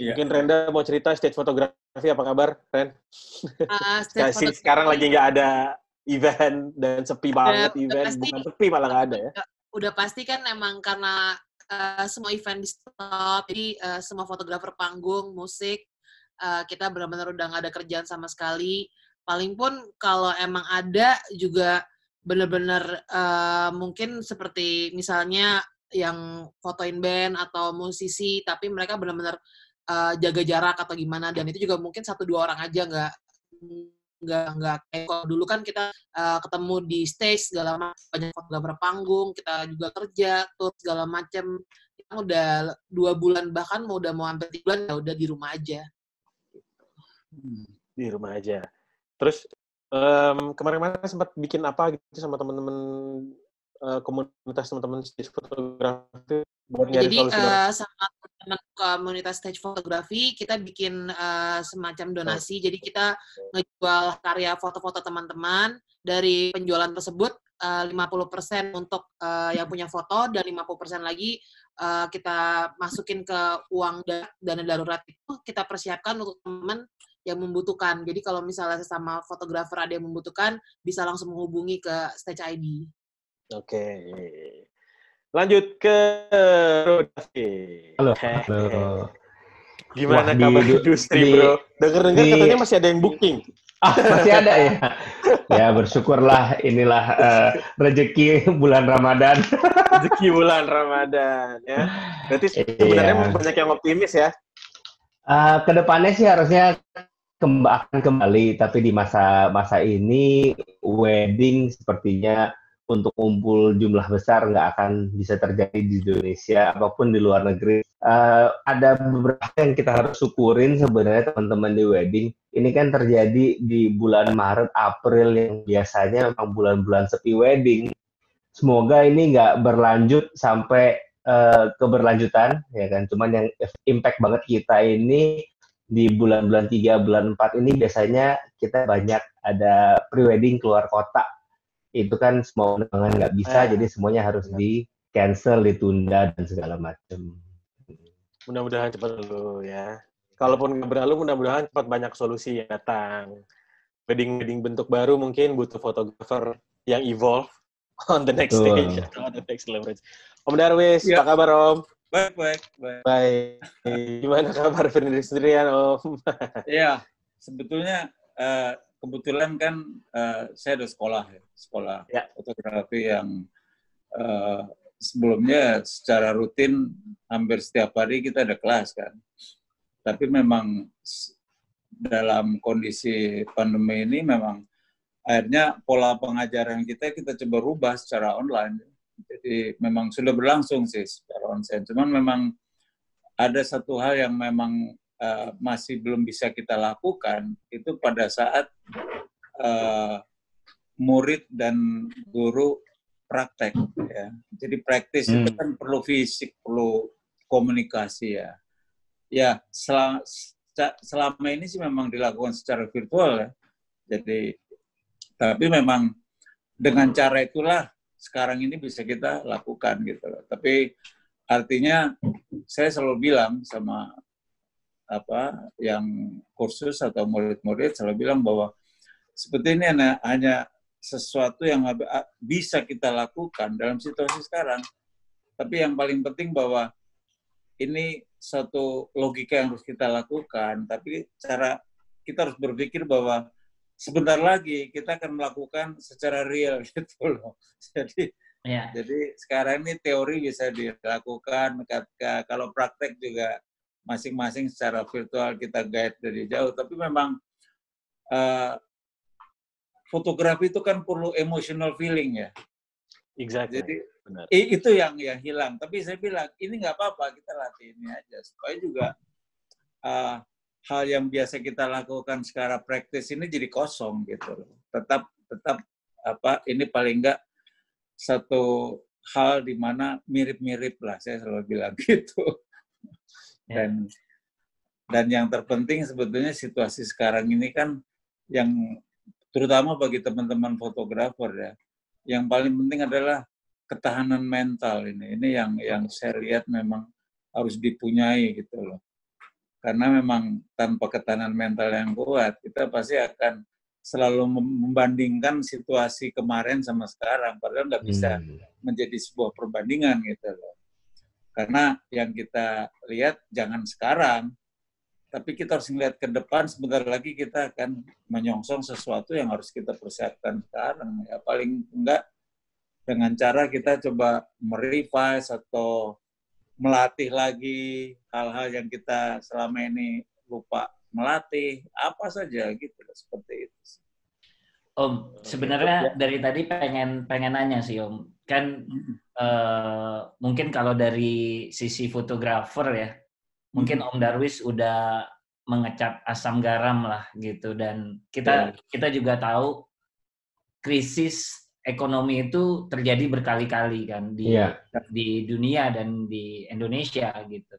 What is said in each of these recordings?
Iya. Mungkin Renda mau cerita stage fotografi, apa kabar, Ren? Sekarang lagi nggak ada event dan sepi banget event, pasti, bukan sepi malah nggak ada ya. Udah pasti kan emang karena semua event di stop, jadi semua fotografer panggung, musik, kita benar-benar udah nggak ada kerjaan sama sekali. Paling pun kalau emang ada juga benar-benar mungkin seperti misalnya yang fotoin band atau musisi, tapi mereka benar-benar jaga jarak atau gimana, dan itu juga mungkin 1-2 orang aja, nggak kayak kalau dulu kan kita ketemu di stage segala macam, banyak fotografer panggung, kita juga kerja tour segala macam. Kita udah 2 bulan bahkan mau sampai 3 bulan ya udah di rumah aja. Di rumah aja. Terus kemarin-kemarin sempat bikin apa gitu sama teman-teman komunitas teman-teman stage fotografi buat nyari solusi. Sama teman komunitas stage fotografi kita bikin semacam donasi. Jadi kita ngejual karya foto-foto teman-teman. Dari penjualan tersebut 50% untuk yang punya foto dan 50% lagi kita masukin ke uang dana darurat itu kita persiapkan untuk teman yang membutuhkan. Jadi kalau misalnya sesama fotografer ada yang membutuhkan, bisa langsung menghubungi ke Stage ID. Oke. Lanjut ke Davi. Halo. Gimana kabar industri, bro? Dengar-dengar katanya masih ada yang booking. Masih ada ya? Ya, bersyukurlah, inilah rezeki bulan Ramadan. Rezeki bulan Ramadan, ya. Berarti sebenarnya banyak yang optimis ya? Kedepannya sih harusnya akan kembali, tapi di masa ini wedding sepertinya untuk kumpul jumlah besar nggak akan bisa terjadi di Indonesia apapun di luar negeri. Ada beberapa yang kita harus syukurin sebenarnya teman-teman di wedding. Ini kan terjadi di bulan Maret, April yang biasanya memang bulan-bulan sepi wedding. Semoga ini nggak berlanjut sampai keberlanjutan, ya kan. Cuman yang impact banget kita ini di bulan-bulan 3, bulan 4 ini biasanya kita banyak ada pre-wedding keluar kota. Itu kan semua undangan nggak bisa, jadi semuanya harus di-cancel, ditunda, dan segala macam. Mudah-mudahan cepat berlalu ya. Kalaupun nggak berlalu, mudah-mudahan cepat banyak solusi yang datang. Wedding bentuk baru mungkin butuh fotografer yang evolve on the next stage atau on the next leverage. Om Darwis, apa kabar Om? Baik. Gimana kabar Firly sendirian Om? Iya, sebetulnya kebetulan kan saya ada sekolah fotografi yang sebelumnya secara rutin hampir setiap hari kita ada kelas kan. Tapi memang dalam kondisi pandemi ini memang akhirnya pola pengajaran kita coba rubah secara online. Jadi memang sudah berlangsung sih secara online. Cuman memang ada satu hal yang memang masih belum bisa kita lakukan, itu pada saat murid dan guru praktek. Ya. Jadi praktis itu kan perlu fisik, perlu komunikasi ya. Ya, selama ini sih memang dilakukan secara virtual ya. Jadi, tapi memang dengan cara itulah sekarang ini bisa kita lakukan gitu. Tapi artinya saya selalu bilang sama yang kursus atau murid-murid selalu bilang bahwa seperti ini hanya sesuatu yang bisa kita lakukan dalam situasi sekarang. Tapi yang paling penting bahwa ini satu logika yang harus kita lakukan. Tapi kita harus berpikir bahwa sebentar lagi kita akan melakukan secara real gitu loh. Jadi sekarang ini teori bisa dilakukan, kalau praktek juga masing-masing secara virtual kita guide dari jauh. Tapi memang fotografi itu kan perlu emotional feeling ya. Exactly. Jadi benar. Itu yang hilang. Tapi saya bilang ini nggak apa-apa, kita latih ini aja supaya juga hal yang biasa kita lakukan secara praktis ini jadi kosong gitu. Tetap ini paling nggak satu hal di mana mirip-mirip lah, saya selalu bilang gitu. Dan yang terpenting sebetulnya situasi sekarang ini kan yang terutama bagi teman-teman fotografer ya, yang paling penting adalah ketahanan mental ini yang saya lihat memang harus dipunyai gitu loh. Karena memang tanpa ketahanan mental yang kuat, kita pasti akan selalu membandingkan situasi kemarin sama sekarang, padahal nggak bisa menjadi sebuah perbandingan gitu loh. Karena yang kita lihat jangan sekarang, tapi kita harus melihat ke depan, sebentar lagi kita akan menyongsong sesuatu yang harus kita persiapkan sekarang. Ya, paling enggak dengan cara kita coba merevise atau melatih lagi hal-hal yang kita selama ini lupa melatih, apa saja gitu, seperti itu. Om, sebenarnya dari tadi pengen nanya sih Om, kan mungkin kalau dari sisi fotografer ya, mungkin Om Darwis udah mengecap asam garam lah gitu, dan kita juga tahu krisis ekonomi itu terjadi berkali-kali kan di dunia dan di Indonesia gitu.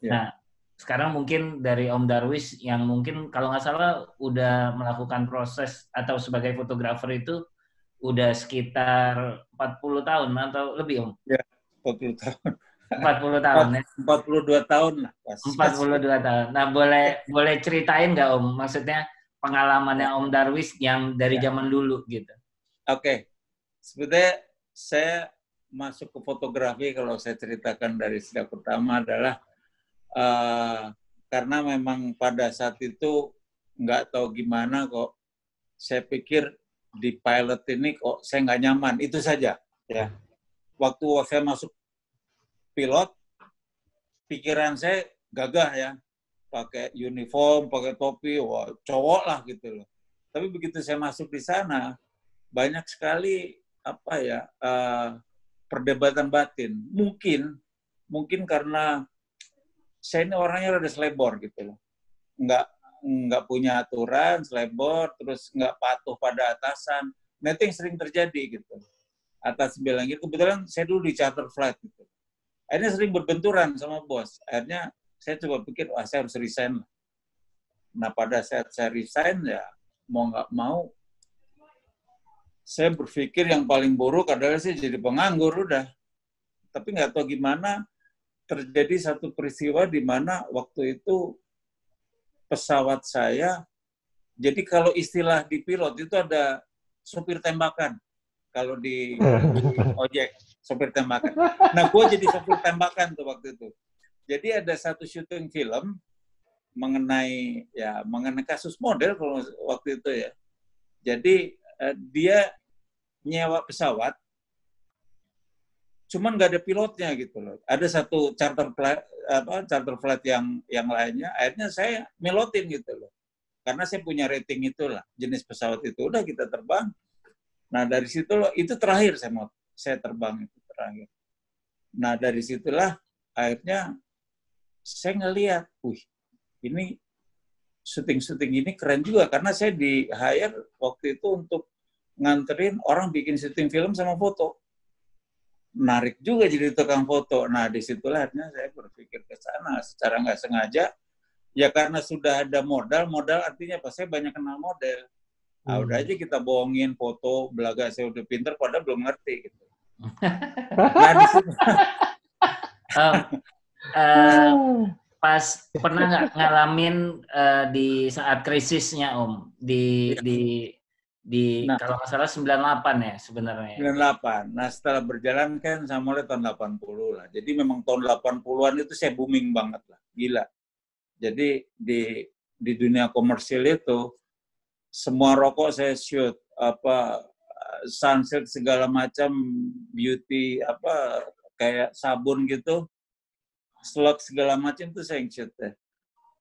Nah, sekarang mungkin dari Om Darwis yang mungkin kalau nggak salah udah melakukan proses atau sebagai fotografer itu udah sekitar 40 tahun atau lebih Om? Ya, 40 tahun. 40 tahun ya? 42 tahun lah. 42 tahun. Nah, boleh ceritain nggak Om? Maksudnya pengalamannya Om Darwis yang dari zaman dulu gitu. Oke. Sebetulnya saya masuk ke fotografi, kalau saya ceritakan dari sejak pertama adalah karena memang pada saat itu nggak tahu gimana kok saya pikir di pilot ini kok saya nggak nyaman, itu saja ya. Waktu saya masuk pilot, pikiran saya gagah ya, pakai uniform, pakai topi, wah cowok lah gitu loh. Tapi begitu saya masuk di sana, banyak sekali perdebatan batin. Mungkin karena saya ini orangnya rada selebor gitu loh. Nggak punya aturan, selebor, terus nggak patuh pada atasan. Nah, itu yang sering terjadi gitu. Atas bilang gitu, kebetulan saya dulu di charter flight gitu. Akhirnya sering berbenturan sama bos. Akhirnya saya coba pikir, saya harus resign. Nah, pada saat saya resign, ya mau nggak mau, saya berpikir yang paling buruk adalah saya jadi penganggur udah. Tapi nggak tahu gimana, terjadi satu peristiwa di mana waktu itu pesawat saya, jadi kalau istilah di pilot itu ada sopir tembakan. Kalau di ojek, sopir tembakan. Nah, gue jadi sopir tembakan tuh waktu itu. Jadi ada satu syuting film mengenai kasus model kalau waktu itu ya. Jadi dia nyewa pesawat, cuman nggak ada pilotnya gitu loh. Ada satu charter flight yang lainnya. Akhirnya saya melotin gitu loh. Karena saya punya rating itulah, jenis pesawat itu udah kita terbang. Nah dari situ loh, itu terakhir saya terbang itu terakhir. Nah dari situlah akhirnya saya ngelihat, ini syuting ini keren juga karena saya di hire waktu itu untuk nganterin orang bikin syuting film sama foto. Menarik juga jadi tukang foto. Nah, disitulah akhirnya saya berpikir ke sana secara nggak sengaja. Ya karena sudah ada modal artinya apa? Saya banyak kenal model. Nah, udah aja kita bohongin foto, belaga saya udah pinter, padahal belum ngerti gitu. Nah, di situ. Pas pernah nggak ngalamin di saat krisisnya Om di kalau nggak salah 98 ya sebenarnya. 98. Nah setelah berjalan kan saya mulai tahun 80 lah. Jadi memang tahun 80-an itu saya booming banget lah, gila. Jadi di dunia komersil itu semua rokok saya shoot, sunsilk segala macam, beauty kayak sabun gitu. Slot segala macam itu saya yang shoot ya.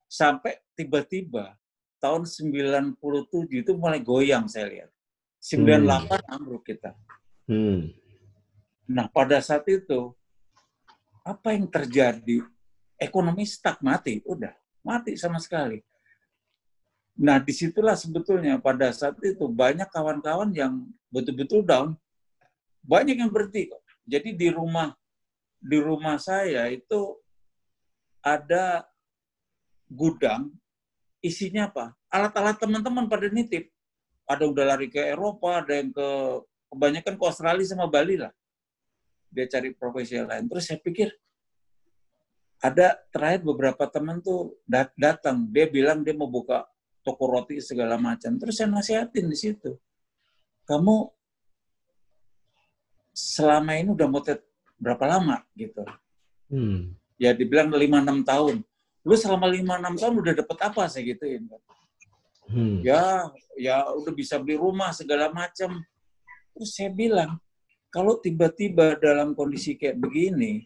Sampai tiba-tiba tahun 97 itu mulai goyang saya lihat. 98 ambruk kita. Nah pada saat itu, apa yang terjadi? Ekonomi stuck, mati. Udah, mati sama sekali. Nah disitulah sebetulnya pada saat itu banyak kawan-kawan yang betul-betul down. Banyak yang berhenti. Jadi di rumah saya itu ada gudang, isinya apa? Alat-alat teman-teman pada nitip. Ada udah lari ke Eropa, ada yang kebanyakan ke Australia sama Bali lah. Dia cari profesi lain. Terus saya pikir, ada terakhir beberapa teman tuh datang, dia bilang dia mau buka toko roti segala macam. Terus saya nasihatin di situ, kamu selama ini udah motret berapa lama gitu? Ya dibilang 5-6 tahun. Lu selama 5-6 tahun udah dapet apa, saya gituin. Ya udah bisa beli rumah segala macam. Terus saya bilang, kalau tiba-tiba dalam kondisi kayak begini,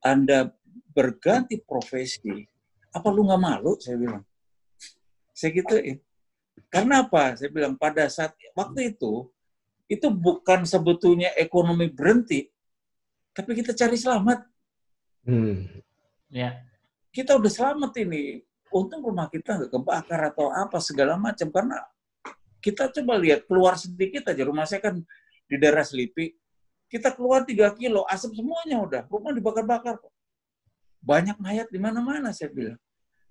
Anda berganti profesi, apa lu nggak malu? Saya bilang. Saya gituin. Karena apa? Saya bilang pada saat waktu itu bukan sebetulnya ekonomi berhenti, tapi kita cari selamat. Ya. Kita udah selamat ini. Untung rumah kita nggak kebakar atau apa segala macam. Karena kita coba lihat, keluar sedikit aja. Rumah saya kan di daerah Selipi. Kita keluar 3 kilo, asap semuanya udah. Rumah dibakar-bakar kok. Banyak mayat di mana-mana, saya bilang.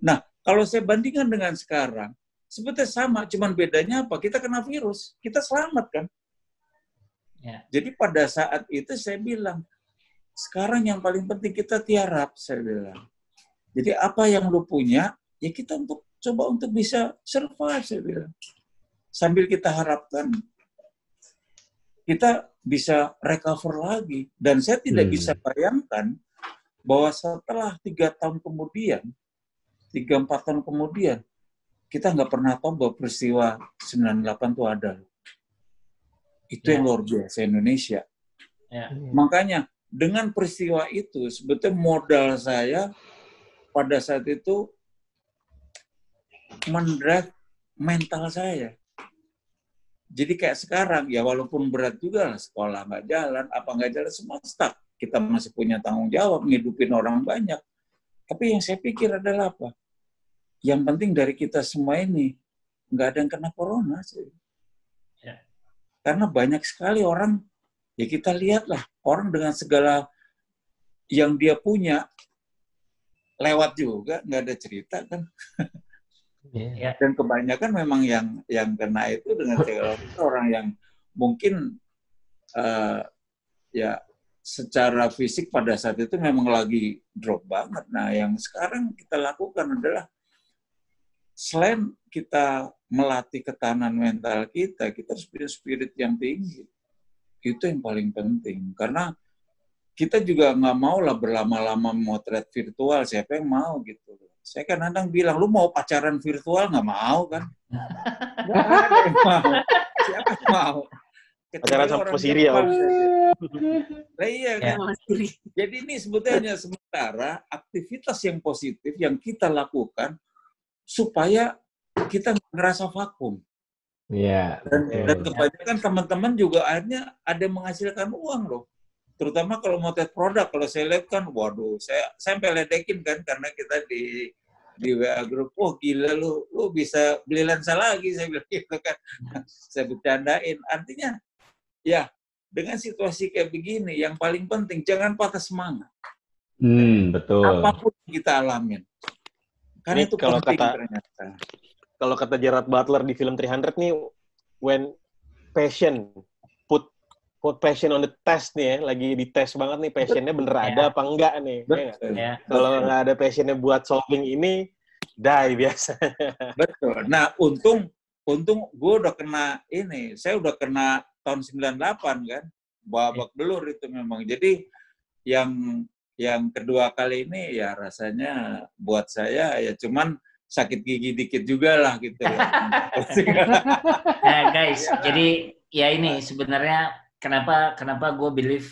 Nah, kalau saya bandingkan dengan sekarang, sebetulnya sama, cuman bedanya apa? Kita kena virus, kita selamat kan? Ya. Jadi pada saat itu saya bilang, sekarang yang paling penting kita tiarap, saya bilang. Jadi apa yang lu punya, ya kita coba untuk bisa survive, saya bilang. Sambil kita harapkan kita bisa recover lagi. Dan saya tidak bisa bayangkan bahwa setelah 3 tahun kemudian, 3-4 tahun kemudian, kita nggak pernah tahu bahwa peristiwa 98 itu ada. Itu yang luar biasa Indonesia. Ya. Makanya dengan peristiwa itu, sebetulnya modal saya pada saat itu mendrive mental saya. Jadi kayak sekarang, ya walaupun berat juga lah, sekolah nggak jalan, apa nggak jalan, semua stuck. Kita masih punya tanggung jawab, ngidupin orang banyak. Tapi yang saya pikir adalah apa? Yang penting dari kita semua ini, nggak ada yang kena corona. Ya. Karena banyak sekali orang, ya kita lihatlah, orang dengan segala yang dia punya, lewat juga, nggak ada cerita kan. Ya. Dan kebanyakan memang yang kena itu dengan segala orang yang mungkin ya secara fisik pada saat itu memang lagi drop banget. Nah, yang sekarang kita lakukan adalah selain kita melatih ketahanan mental kita harus punya spirit yang tinggi. Itu yang paling penting. Karena kita juga nggak mau lah berlama-lama motret virtual. Siapa yang mau gitu. Saya kan kadang bilang, lu mau pacaran virtual? Nggak mau kan? Nggak ada yang mau. Siapa yang mau? Pacaran sama Siri ya? Nah, iya kan? Jadi ini sebetulnya sementara aktivitas yang positif yang kita lakukan supaya kita ngerasa vakum. Iya. Dan kebanyakan teman-teman juga akhirnya ada yang menghasilkan uang loh. Terutama kalau mau tes produk, kalau saya lihat kan, waduh, saya sampai ledekin kan karena kita di WA grup, oh gila lu bisa beli lensa lagi, saya bilang gitu kan. Saya bercandain. Artinya, ya dengan situasi kayak begini, yang paling penting jangan patah semangat. Betul. Apapun kita alamin. Karena itu kalau penting ternyata. Kalau kata Gerard Butler di film 300 nih, when passion, put passion on the test nih ya, lagi dites banget nih passionnya bener ada apa enggak nih. Ya. Kalau nggak ada passionnya buat solving ini, die biasanya. Betul. Nah, untung gue udah kena ini, saya udah kena tahun 98 kan, babak belur itu memang. Jadi yang kedua kali ini ya rasanya buat saya ya cuman sakit gigi dikit juga lah gitu. Nah guys, jadi ya ini sebenarnya kenapa gue believe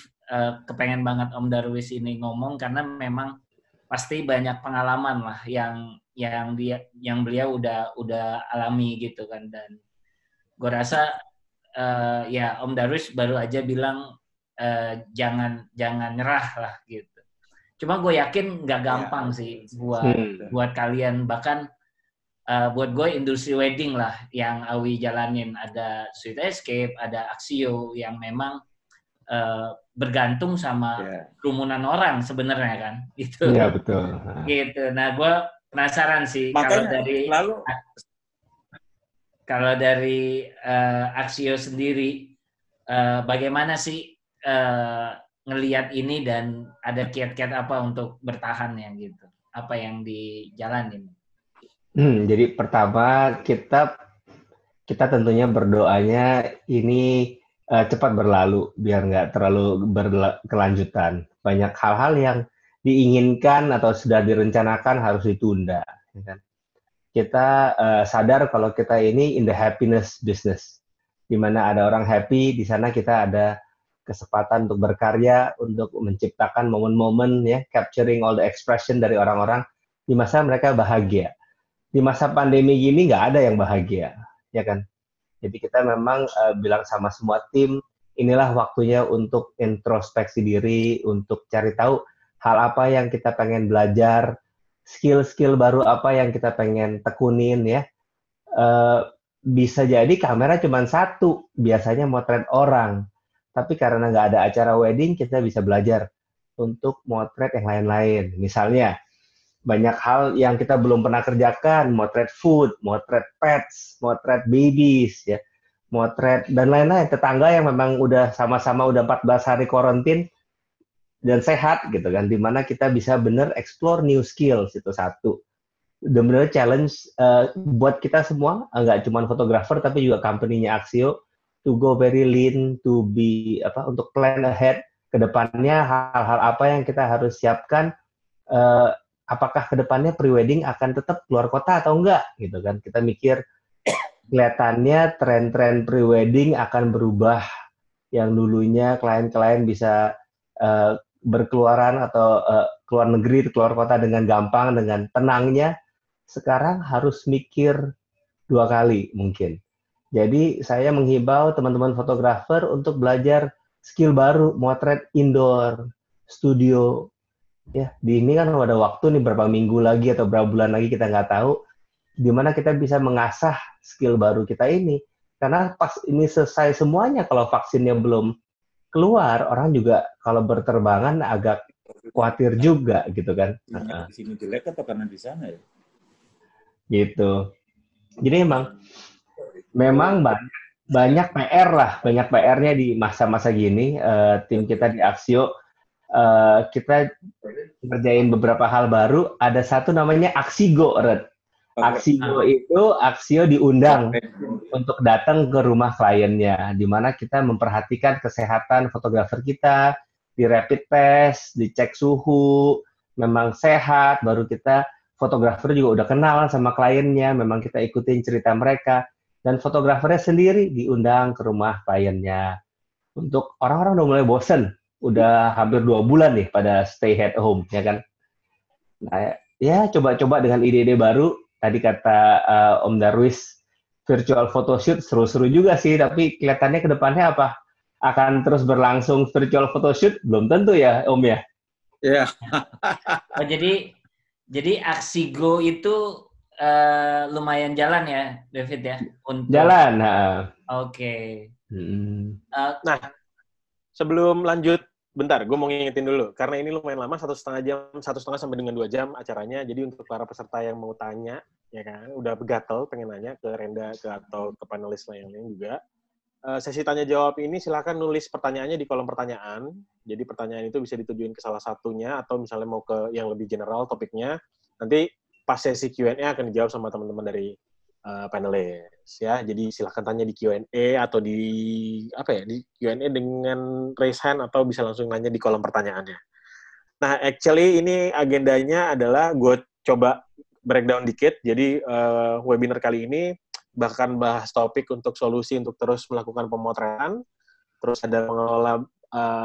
kepengen banget Om Darwis ini ngomong karena memang pasti banyak pengalaman lah yang beliau udah alami gitu kan, dan gue rasa ya Om Darwis baru aja bilang jangan nyerah lah gitu. Cuma gue yakin nggak gampang sih buat kalian, bahkan buat gue industri wedding lah yang Awi jalanin, ada Sweet Escape, ada Axio yang memang bergantung sama kerumunan orang sebenarnya kan, gitu. Iya betul. Gitu. Nah gue penasaran sih kalau dari Axio sendiri bagaimana sih ngelihat ini dan ada kiat-kiat apa untuk bertahan ya gitu? Apa yang dijalanin? Jadi pertama kita tentunya berdoanya ini cepat berlalu biar nggak terlalu berkelanjutan. Banyak hal-hal yang diinginkan atau sudah direncanakan harus ditunda. Ya kan? Kita sadar kalau kita ini in the happiness business, di mana ada orang happy, di sana kita ada kesempatan untuk berkarya, untuk menciptakan momen-momen ya, capturing all the expression dari orang-orang di masa mereka bahagia. Di masa pandemi gini nggak ada yang bahagia, ya kan? Jadi kita memang bilang sama semua tim, inilah waktunya untuk introspeksi diri, untuk cari tahu hal apa yang kita pengen belajar, skill-skill baru apa yang kita pengen tekunin ya. Bisa jadi kamera cuma satu, biasanya motret orang. Tapi karena nggak ada acara wedding, kita bisa belajar untuk motret yang lain-lain. Misalnya, banyak hal yang kita belum pernah kerjakan, motret food, motret pets, motret babies, ya, motret dan lain-lain. Tetangga yang memang udah sama-sama udah 14 hari karantin dan sehat gitu kan, dimana kita bisa bener explore new skills, itu satu. Bener-bener challenge buat kita semua, nggak cuma fotografer tapi juga company-nya Axio, to go very lean, to be untuk plan ahead ke depannya, hal-hal apa yang kita harus siapkan. Apakah kedepannya pre-wedding akan tetap keluar kota atau enggak gitu kan, kita mikir kelihatannya tren-tren pre-wedding akan berubah, yang dulunya klien-klien bisa berkeluaran atau keluar negeri, keluar kota dengan gampang, dengan tenangnya, sekarang harus mikir 2 kali mungkin. Jadi saya menghibau teman-teman fotografer untuk belajar skill baru, motret indoor, studio. Ya, di ini kan ada waktu nih berapa minggu lagi atau berapa bulan lagi kita nggak tahu, di mana kita bisa mengasah skill baru kita ini. Karena pas ini selesai semuanya, kalau vaksinnya belum keluar, orang juga kalau berterbangan agak khawatir juga gitu kan. Di sini jelek atau karena di sana ya? Gitu. Jadi memang banyak PR lah, banyak PR-nya di masa-masa gini. Tim kita di Axio, kita ngerjain beberapa hal baru. Ada satu namanya Aksigo, Red. Aksigo itu Axio diundang untuk datang ke rumah kliennya, di mana kita memperhatikan kesehatan fotografer kita, di rapid test, dicek suhu, memang sehat, baru kita fotografer juga udah kenal sama kliennya, memang kita ikutin cerita mereka, dan fotografernya sendiri diundang ke rumah kliennya. Untuk orang-orang udah mulai bosen, udah hampir 2 bulan nih pada stay at home, ya kan? Nah, ya coba-coba dengan ide-ide baru. Tadi kata Om Darwis, virtual photoshoot seru-seru juga sih, tapi kelihatannya ke depannya apa? Akan terus berlangsung virtual photoshoot? Belum tentu ya, Om ya? Iya. Oh, jadi Aksigo itu lumayan jalan ya, David ya? Untuk... Jalan. Oke. Nah, sebelum lanjut, bentar, gue mau ngingetin dulu. Karena ini lumayan lama, 1,5 jam, 1,5 sampai dengan 2 jam acaranya. Jadi untuk para peserta yang mau tanya, ya kan, udah begatel pengen nanya ke Renda atau ke panelis lain-lain juga. Sesi tanya jawab ini silakan nulis pertanyaannya di kolom pertanyaan. Jadi pertanyaan itu bisa ditujuin ke salah satunya atau misalnya mau ke yang lebih general topiknya. Nanti pas sesi Q&A akan dijawab sama teman-teman dari panelis ya. Jadi silakan tanya di Q&A atau di di Q&A dengan raise hand atau bisa langsung nanya di kolom pertanyaannya. Nah, actually ini agendanya adalah gue coba breakdown dikit. Jadi webinar kali ini bahkan bahas topik untuk solusi untuk terus melakukan pemotretan. Terus ada pengelola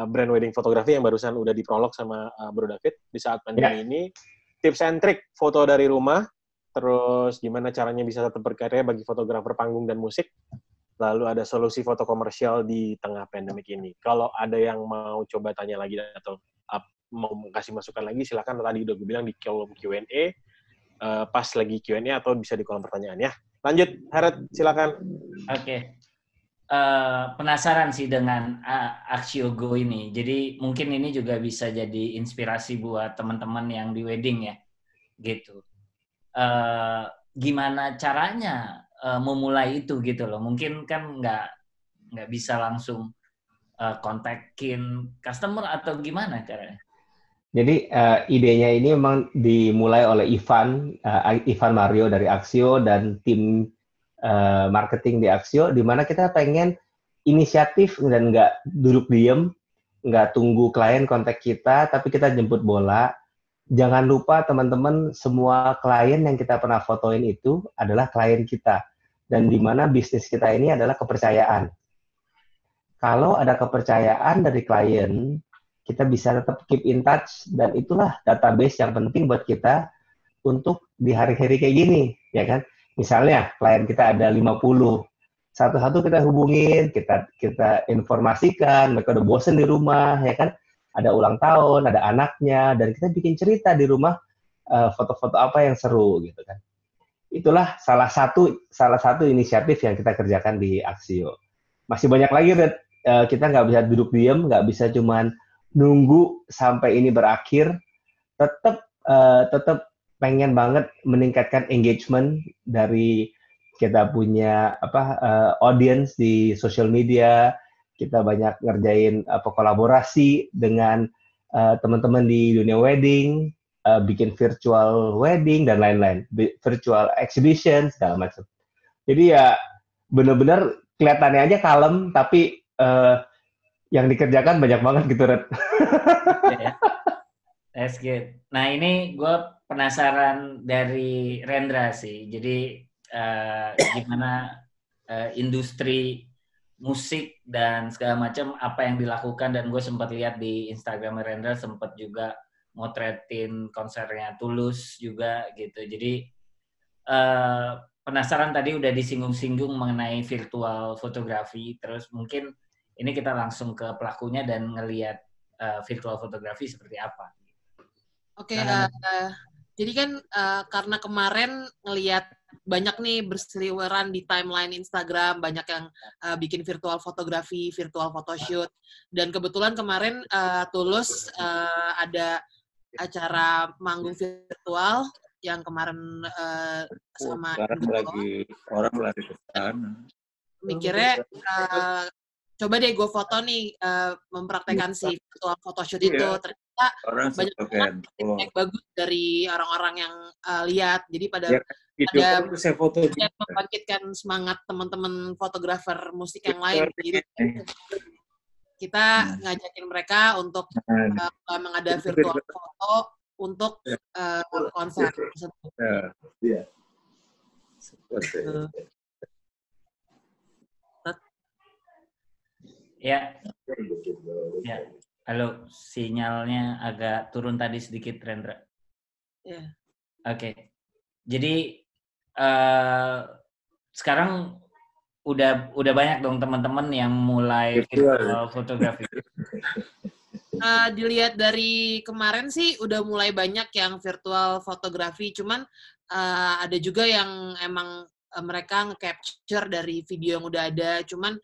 brand wedding fotografi yang barusan udah diprolog sama Bro David di saat pandemi ini. Tips and trick foto dari rumah. Terus gimana caranya bisa tetap berkarya bagi fotografer panggung dan musik. Lalu ada solusi foto komersial di tengah pandemik ini. Kalau ada yang mau coba tanya lagi atau mau kasih masukan lagi, silakan. Tadi udah gue bilang di kolom Q&A, pas lagi Q&A atau bisa di kolom pertanyaan ya. Lanjut, Haret, silakan. Oke. Penasaran sih dengan Axio Go ini. Jadi mungkin ini juga bisa jadi inspirasi buat teman-teman yang di wedding ya. Gitu. Gimana caranya memulai itu gitu loh. Mungkin kan nggak bisa langsung kontakin customer atau gimana caranya? Jadi idenya ini memang dimulai oleh Ivan Mario dari Axio dan tim marketing di Axio, di mana kita pengen inisiatif dan nggak duduk diem, nggak tunggu klien kontak kita, tapi kita jemput bola. Jangan lupa teman-teman, semua klien yang kita pernah fotoin itu adalah klien kita. Dan di mana bisnis kita ini adalah kepercayaan. Kalau ada kepercayaan dari klien, kita bisa tetap keep in touch, dan itulah database yang penting buat kita untuk di hari-hari kayak gini, ya kan? Misalnya klien kita ada 50, satu-satu kita hubungin, kita informasikan, mereka udah bosen di rumah, ya kan? Ada ulang tahun, ada anaknya, dan kita bikin cerita di rumah, foto-foto apa yang seru, gitu kan? Itulah salah satu inisiatif yang kita kerjakan di Axio. Masih banyak lagi, Red. Kita nggak bisa duduk diem, nggak bisa cuman nunggu sampai ini berakhir. Tetap pengen banget meningkatkan engagement dari kita punya audience di social media. Kita banyak ngerjain kolaborasi dengan teman-teman di dunia wedding, bikin virtual wedding dan lain-lain, virtual exhibition segala macam. Jadi ya benar-benar kelihatannya aja kalem, tapi yang dikerjakan banyak banget gitu, Red. Yeah. That's good. Nah, ini gue penasaran dari Rendra sih. Jadi gimana industri musik dan segala macam apa yang dilakukan, dan gue sempat lihat di Instagram Rendra sempat juga motretin konsernya Tulus juga gitu. Jadi penasaran, tadi udah disinggung-singgung mengenai virtual fotografi, terus mungkin ini kita langsung ke pelakunya dan ngelihat virtual fotografi seperti apa. Oke, jadi kan karena kemarin ngelihat banyak nih berseliweran di timeline Instagram, banyak yang bikin virtual fotografi, virtual photoshoot, dan kebetulan kemarin Tulus ada acara manggung virtual yang kemarin sama sekarang lagi orang lari ke sana. Mikirnya coba deh gue foto nih mempraktekkan si virtual photoshoot itu. Ternyata banyak banget feedback bagus dari orang-orang yang lihat. Jadi pada saya foto membangkitkan semangat teman-teman fotografer musik yang lain. Jadi kita ngajakin mereka untuk mengadakan virtual foto untuk konser tersebut. Iya. Ya. Halo, sinyalnya agak turun tadi sedikit, Rendra. Ya. Oke. Jadi sekarang udah banyak dong teman-teman yang mulai virtual fotografi. Dilihat dari kemarin sih udah mulai banyak yang virtual fotografi, cuman ada juga yang emang mereka nge-capture dari video yang udah ada, cuman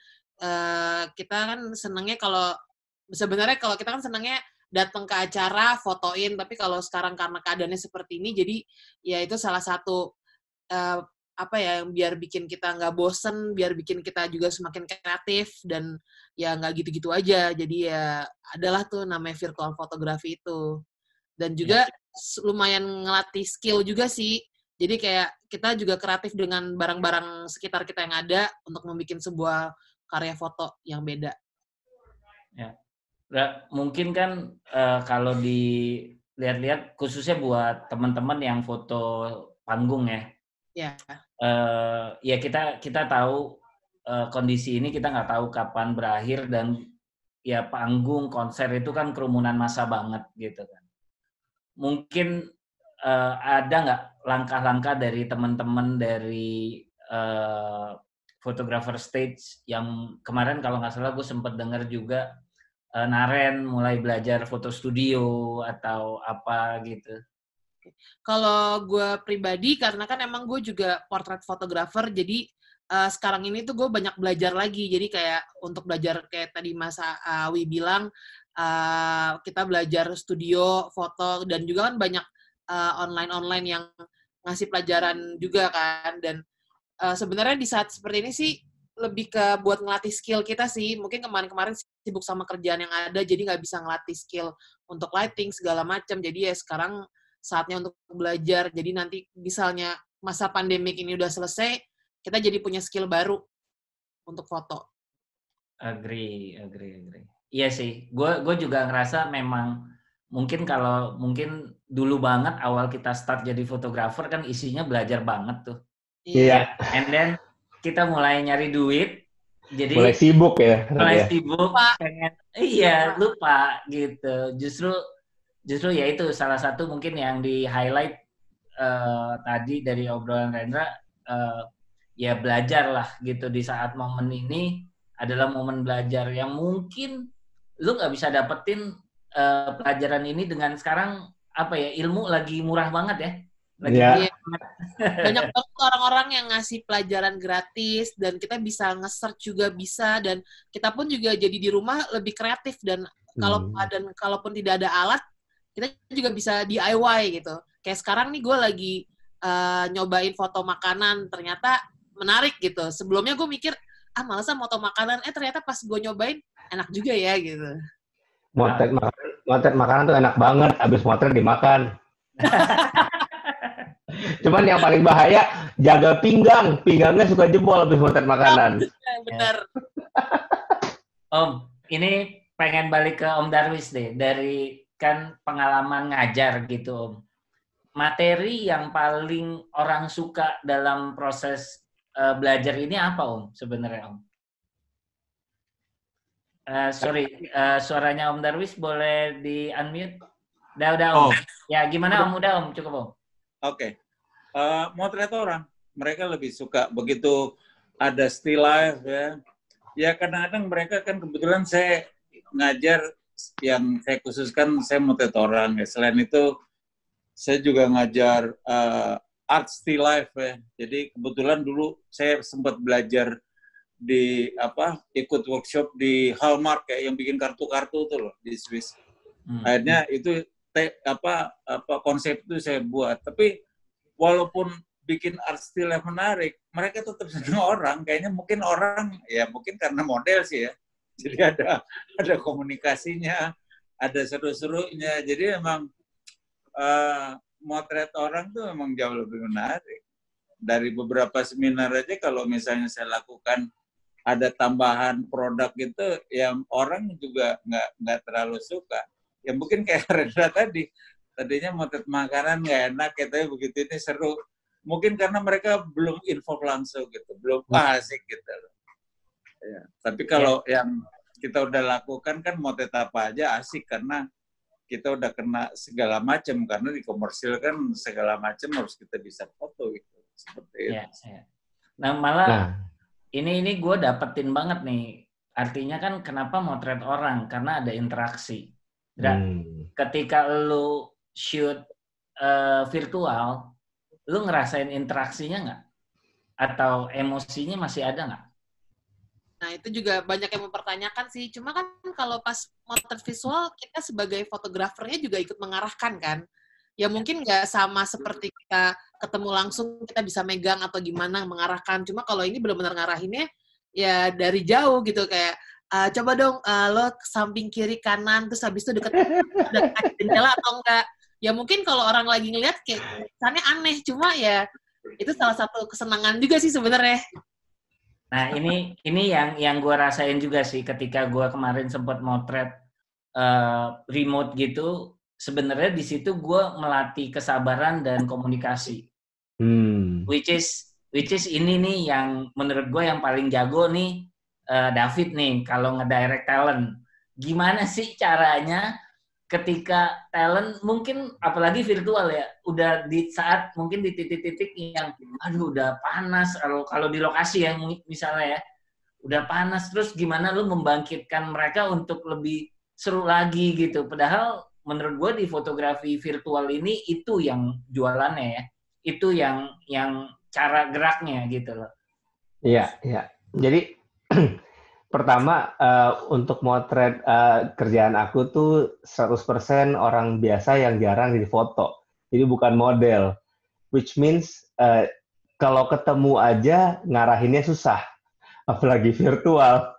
kita kan senangnya sebenarnya kalau kita kan senangnya datang ke acara, fotoin, tapi kalau sekarang karena keadaannya seperti ini, jadi ya itu salah satu yang biar bikin kita nggak bosen, biar bikin kita juga semakin kreatif, dan ya nggak gitu-gitu aja. Jadi ya adalah tuh namanya virtual fotografi itu. Dan juga lumayan ngelatih skill juga sih. Jadi kayak kita juga kreatif dengan barang-barang sekitar kita yang ada untuk membuat sebuah karya foto yang beda. Ya. Mungkin kan kalau dilihat-lihat khususnya buat teman-teman yang foto panggung ya. Ya. Ya kita tahu kondisi ini kita nggak tahu kapan berakhir, dan ya panggung konser itu kan kerumunan massa banget gitu kan. Mungkin ada nggak langkah-langkah dari teman-teman dari photographer stage yang kemarin kalau nggak salah gue sempat dengar juga Naren mulai belajar foto studio atau apa gitu. Kalau gue pribadi, karena kan emang gue juga portrait photographer, jadi sekarang ini tuh gue banyak belajar lagi. Jadi kayak untuk belajar kayak tadi Mas Awi bilang, kita belajar studio, foto, dan juga kan banyak online yang ngasih pelajaran juga kan. Dan sebenarnya di saat seperti ini sih lebih ke buat ngelatih skill kita sih. Mungkin kemarin-kemarin sibuk sama kerjaan yang ada, jadi nggak bisa ngelatih skill untuk lighting segala macam. Jadi ya sekarang saatnya untuk belajar. Jadi nanti misalnya masa pandemik ini udah selesai, kita jadi punya skill baru untuk foto. Agree. Iya sih, gue juga ngerasa memang mungkin dulu banget awal kita start jadi fotografer kan isinya belajar banget tuh. Iya. And then kita mulai nyari duit, jadi mulai sibuk ya. pengen lupa gitu. Justru ya itu salah satu mungkin yang di highlight tadi dari obrolan Rendra, ya belajar lah gitu di saat momen ini adalah momen belajar yang mungkin lu nggak bisa dapetin pelajaran ini dengan sekarang ilmu lagi murah banget ya. Banyak banget orang-orang yang ngasih pelajaran gratis dan kita bisa nge-search juga bisa, dan kita pun juga jadi di rumah lebih kreatif dan kalaupun tidak ada alat kita juga bisa DIY gitu. Kayak sekarang nih gue lagi nyobain foto makanan, ternyata menarik gitu. Sebelumnya gue mikir malesan foto makanan, ternyata pas gue nyobain enak juga ya gitu. Motret makanan tuh enak banget, abis motret dimakan. Cuman yang paling bahaya jaga pinggangnya suka jebol abis motret makanan. Bener. Om, ini pengen balik ke Om Darwis deh, dari kan pengalaman ngajar gitu Om. Materi yang paling orang suka dalam proses belajar ini apa Om sebenarnya Om? Suaranya Om Darwis boleh di unmute? Udah Om. Ya gimana Om? Udah Om, cukup Om. Oke. Motret orang, mereka lebih suka begitu ada still life ya. Ya kadang-kadang mereka kan kebetulan saya ngajar yang saya khususkan saya motret orang ya. Selain itu saya juga ngajar art still life ya. Jadi kebetulan dulu saya sempat belajar di ikut workshop di Hallmark kayak yang bikin kartu-kartu tuh loh di Swiss. Akhirnya itu konsep itu saya buat. Tapi walaupun bikin art still life menarik, mereka tetap senang orang. Kayaknya mungkin orang ya mungkin karena model sih ya. Jadi ada komunikasinya, ada seru-serunya. Jadi memang motret orang tuh memang jauh lebih menarik. Dari beberapa seminar aja kalau misalnya saya lakukan ada tambahan produk gitu, yang orang juga nggak terlalu suka. Ya mungkin kayak Rendra tadinya motret makanan nggak enak, tapi begitu ini seru. Mungkin karena mereka belum info langsung gitu, belum asik gitu. Ya. Tapi kalau yang kita udah lakukan kan motret apa aja asik karena kita udah kena segala macam, karena di komersil kan segala macam harus kita bisa foto gitu. Seperti itu. Ya. Nah malah ini gue dapetin banget nih. Artinya kan kenapa motret orang? Karena ada interaksi. Ketika lu shoot virtual, lu ngerasain interaksinya nggak? Atau emosinya masih ada nggak? Nah, itu juga banyak yang mempertanyakan sih. Cuma kan kalau pas motret visual, kita sebagai fotografernya juga ikut mengarahkan kan. Ya mungkin nggak sama seperti kita ketemu langsung, kita bisa megang atau gimana, mengarahkan. Cuma kalau ini benar-benar ngarahinnya ya dari jauh gitu. Kayak, coba dong lo samping kiri kanan, terus habis itu deket jendela atau enggak. Ya mungkin kalau orang lagi ngeliat kayak kesannya aneh. Cuma ya itu salah satu kesenangan juga sih sebenarnya. Nah ini yang gue rasain juga sih ketika gue kemarin sempat motret remote gitu. Sebenarnya di situ gue melatih kesabaran dan komunikasi. Which is ini nih yang menurut gue yang paling jago nih David nih kalau ngedirect talent. Gimana sih caranya ketika talent mungkin apalagi virtual ya, udah di saat mungkin di titik-titik yang udah panas, kalau di lokasi ya misalnya ya udah panas, terus gimana lu membangkitkan mereka untuk lebih seru lagi gitu. Padahal menurut gue di fotografi virtual ini itu yang jualannya ya, itu yang cara geraknya gitu loh. Iya. Jadi pertama, untuk motret kerjaan aku tuh 100% orang biasa yang jarang difoto. Jadi bukan model. Which means kalau ketemu aja ngarahinnya susah. apalagi virtual.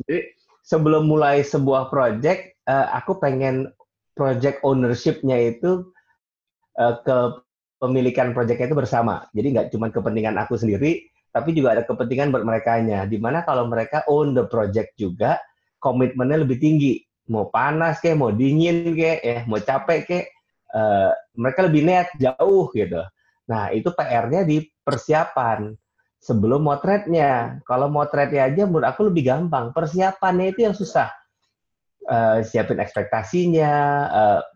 Jadi sebelum mulai sebuah project, aku pengen project ownership-nya itu kepemilikan projectnya itu bersama. Jadi nggak cuma kepentingan aku sendiri, tapi juga ada kepentingan buat merekanya. Dimana kalau mereka own the project juga, komitmennya lebih tinggi. Mau panas kayak, mau dingin kayak, ya, mau capek kayak, mereka lebih niat jauh gitu. Nah itu PR-nya di persiapan sebelum motretnya. Kalau motretnya aja menurut aku lebih gampang. Persiapannya itu yang susah. Siapin ekspektasinya,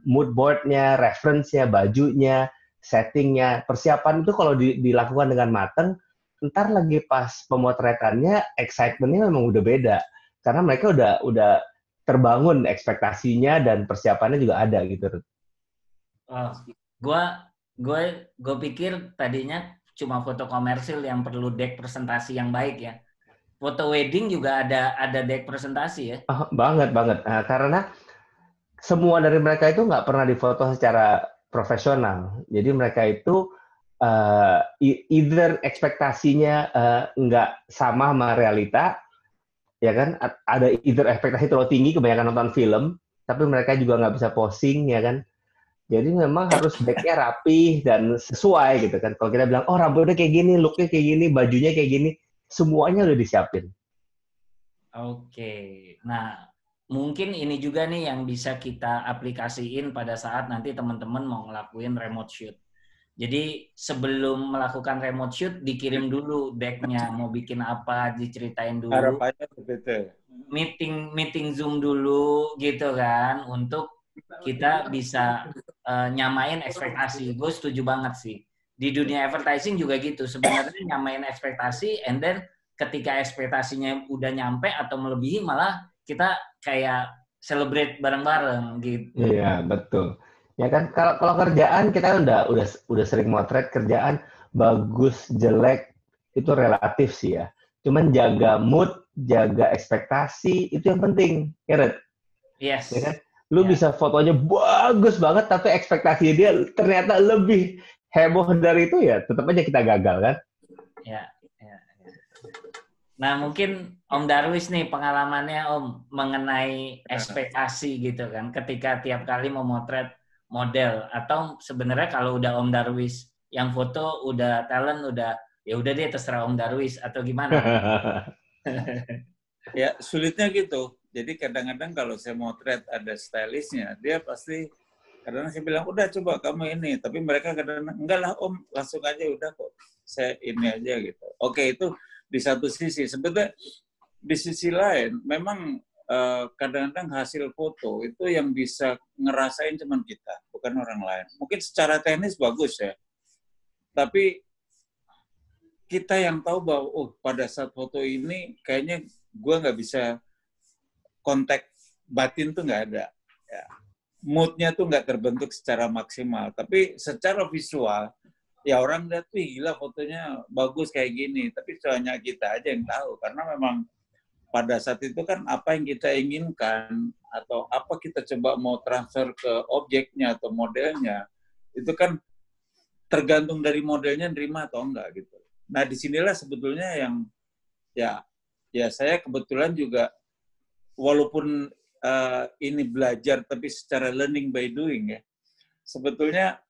mood board-nya, reference-nya, bajunya, setting-nya. Persiapan itu kalau dilakukan dengan matang, ntar lagi pas pemotretannya, excitement-nya memang udah beda. Karena mereka udah terbangun ekspektasinya dan persiapannya juga ada gitu. Oh, gue pikir tadinya cuma foto komersil yang perlu deck presentasi yang baik ya. Foto wedding juga ada deck presentasi ya? Banget. Nah, karena semua dari mereka itu nggak pernah difoto secara profesional. Jadi mereka itu either ekspektasinya nggak sama realita, ya kan? Ada either ekspektasi terlalu tinggi, kebanyakan nonton film, tapi mereka juga nggak bisa posing, ya kan? Jadi memang harus back-nya rapi dan sesuai gitu kan. Kalau kita bilang, oh rambutnya kayak gini, look-nya kayak gini, bajunya kayak gini, semuanya udah disiapin. Oke, nah mungkin ini juga nih yang bisa kita aplikasiin pada saat nanti teman-teman mau ngelakuin remote shoot. Jadi sebelum melakukan remote shoot dikirim dulu deck-nya, mau bikin apa diceritain dulu. Harapannya begitu. Meeting Zoom dulu gitu kan untuk kita bisa nyamain ekspektasi. Gue setuju banget sih. Di dunia advertising juga gitu. Sebenarnya nyamain ekspektasi and then ketika ekspektasinya udah nyampe atau melebihi malah kita kayak celebrate bareng-bareng gitu. Iya, betul. Ya kan kalau kerjaan kita udah sering motret kerjaan bagus jelek itu relatif sih ya. Cuman jaga mood, jaga ekspektasi itu yang penting, ya Red? Yes. Ya kan? Lu bisa fotonya bagus banget tapi ekspektasi dia ternyata lebih heboh dari itu ya tetap aja kita gagal kan? Ya. Nah, mungkin Om Darwis nih pengalamannya Om mengenai ekspektasi gitu kan ketika tiap kali memotret model atau sebenarnya kalau udah Om Darwis yang foto udah talent udah ya udah deh terserah Om Darwis atau gimana? Ya, sulitnya gitu. Jadi kadang-kadang kalau saya motret ada stylistnya, dia pasti kadang-kadang saya bilang, udah coba kamu ini. Tapi mereka kadang-kadang, enggak lah Om, langsung aja udah kok. Saya ini aja gitu. Oke, itu di satu sisi. Sebetulnya di sisi lain, memang kadang-kadang hasil foto itu yang bisa ngerasain cuman kita, bukan orang lain. Mungkin secara teknis bagus ya. Tapi kita yang tahu bahwa, oh pada saat foto ini kayaknya gue nggak bisa kontak batin tuh nggak ada. Ya. Mood-nya tuh nggak terbentuk secara maksimal. Tapi secara visual, ya orang lihat, wih gila fotonya bagus kayak gini. Tapi hanya kita aja yang tahu. Karena memang pada saat itu kan apa yang kita inginkan, atau apa kita coba mau transfer ke objeknya atau modelnya, itu kan tergantung dari modelnya nerima atau enggak gitu. Nah disinilah sebetulnya yang ya saya kebetulan juga walaupun ini belajar tapi secara learning by doing ya, sebetulnya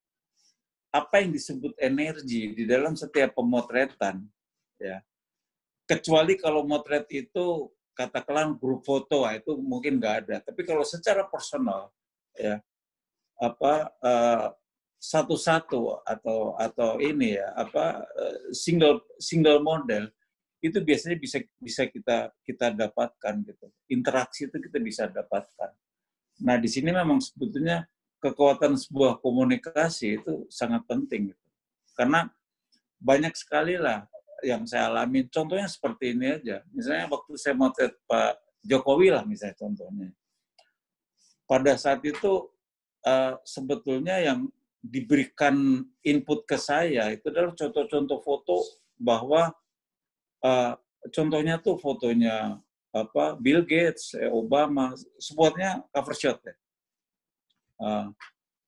apa yang disebut energi di dalam setiap pemotretan ya, kecuali kalau motret itu katakanlah grup foto itu mungkin nggak ada, tapi kalau secara personal ya satu-satu atau ini ya single model itu biasanya bisa kita dapatkan gitu. Interaksi itu kita bisa dapatkan. Nah, di sini memang sebetulnya kekuatan sebuah komunikasi itu sangat penting gitu. Karena banyak sekali lah yang saya alami. Contohnya seperti ini aja. Misalnya waktu saya motret Pak Jokowi lah misalnya contohnya. Pada saat itu sebetulnya yang diberikan input ke saya itu adalah contoh-contoh foto bahwa contohnya tuh fotonya Bill Gates, Obama, semuanya cover shot ya.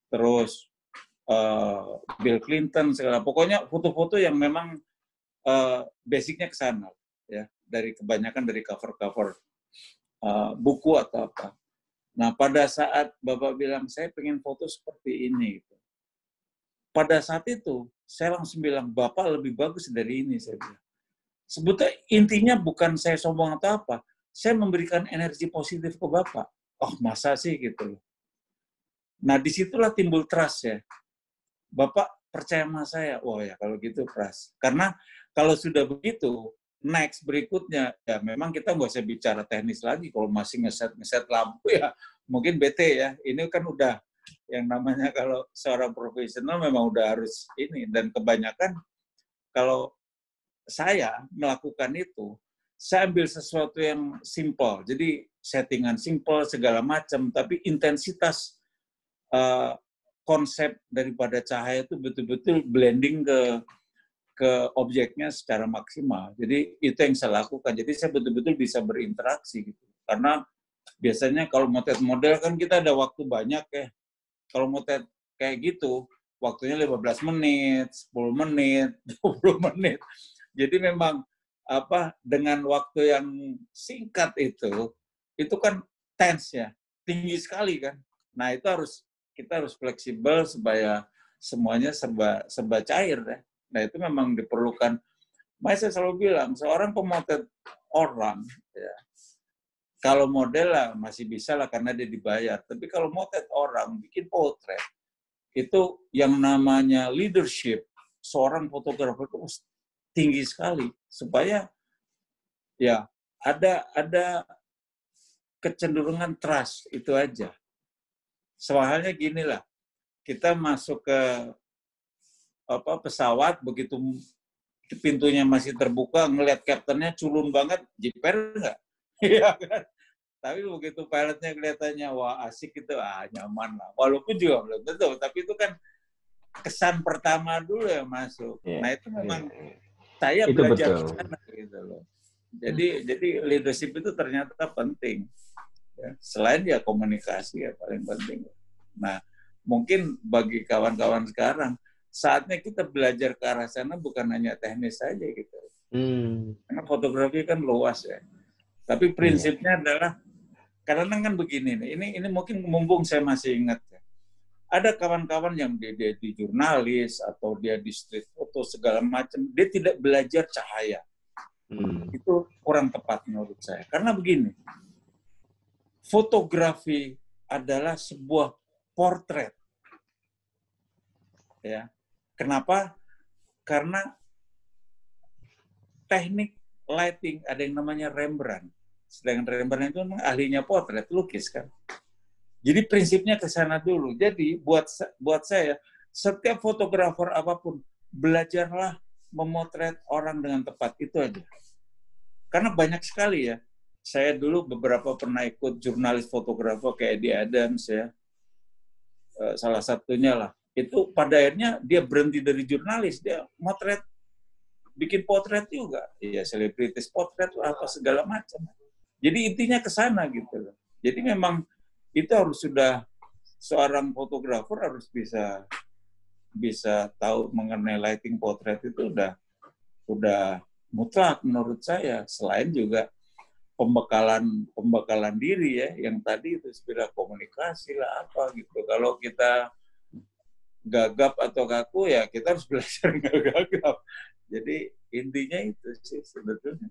Terus Bill Clinton segala, pokoknya foto-foto yang memang basicnya ke sana ya, dari kebanyakan dari cover-cover buku atau apa. Nah, pada saat Bapak bilang saya pengen foto seperti ini, pada saat itu saya langsung bilang Bapak lebih bagus dari ini, saya bilang. Sebetulnya intinya bukan saya sombong atau apa, saya memberikan energi positif ke Bapak. Oh, masa sih gitu loh. Nah, disitulah timbul trust ya. Bapak percaya sama saya, oh ya kalau gitu trust. Karena kalau sudah begitu, next berikutnya, ya memang kita nggak usah bicara teknis lagi. Kalau masih ngeset lampu ya mungkin bete ya. Ini kan udah yang namanya kalau seorang profesional memang udah harus ini. Dan kebanyakan kalau saya melakukan itu, saya ambil sesuatu yang simple. Jadi settingan simple segala macam, tapi intensitas konsep daripada cahaya itu betul-betul blending ke objeknya secara maksimal. Jadi itu yang saya lakukan. Jadi saya betul-betul bisa berinteraksi gitu. Karena biasanya kalau motret model kan kita ada waktu banyak ya. Kalau motret kayak gitu, waktunya 15 menit, 10 menit, 20 menit. Jadi memang dengan waktu yang singkat itu kan tense ya, tinggi sekali kan. Nah itu kita harus fleksibel supaya semuanya serba cair ya. Nah itu memang diperlukan. Makanya saya selalu bilang seorang pemotret orang ya, kalau model lah masih bisa lah karena dia dibayar. Tapi kalau motret orang, bikin potret, itu yang namanya leadership seorang fotografer itu tinggi sekali. Supaya ya ada kecenderungan trust, itu aja. Soalnya gini lah, kita masuk ke pesawat, begitu pintunya masih terbuka, ngelihat kaptennya culun banget, jiper nggak? Iya kan? Tapi begitu pilotnya kelihatannya wah asik gitu, nyaman lah. Walaupun juga belum tentu, tapi itu kan kesan pertama dulu yang masuk. Yeah, nah itu memang saya itu belajar ke sana gitu loh. Jadi leadership itu ternyata penting. Ya. Selain ya komunikasi ya paling penting. Nah mungkin bagi kawan-kawan sekarang saatnya kita belajar ke arah sana bukan hanya teknis saja gitu. Karena fotografi kan luas ya. Tapi prinsipnya adalah karena kan begini nih. Ini mungkin mumpung saya masih ingat ya. Ada kawan-kawan yang dia di jurnalis atau dia di street foto segala macam, dia tidak belajar cahaya. Itu kurang tepat menurut saya. Karena begini, fotografi adalah sebuah portret. Ya. Kenapa? Karena teknik lighting ada yang namanya Rembrandt. Sedangkan Rembrandt itu ahlinya potret, lukis kan. Jadi prinsipnya ke sana dulu. Jadi buat saya, setiap fotografer apapun, belajarlah memotret orang dengan tepat. Itu aja. Karena banyak sekali ya. Saya dulu beberapa pernah ikut jurnalis fotografer kayak Eddie Adams ya. Salah satunya lah. Itu pada akhirnya dia berhenti dari jurnalis. Dia motret, bikin potret juga. Ya selebritis potret apa segala macam. Jadi intinya ke sana gitu loh. Jadi memang itu harus sudah seorang fotografer harus bisa tahu mengenai lighting potret itu udah mutlak menurut saya. Selain juga pembekalan diri ya, yang tadi itu sebenarnya komunikasi lah apa gitu. Kalau kita gagap atau kaku ya kita harus belajar nggak gagap. Jadi intinya itu sih sebetulnya.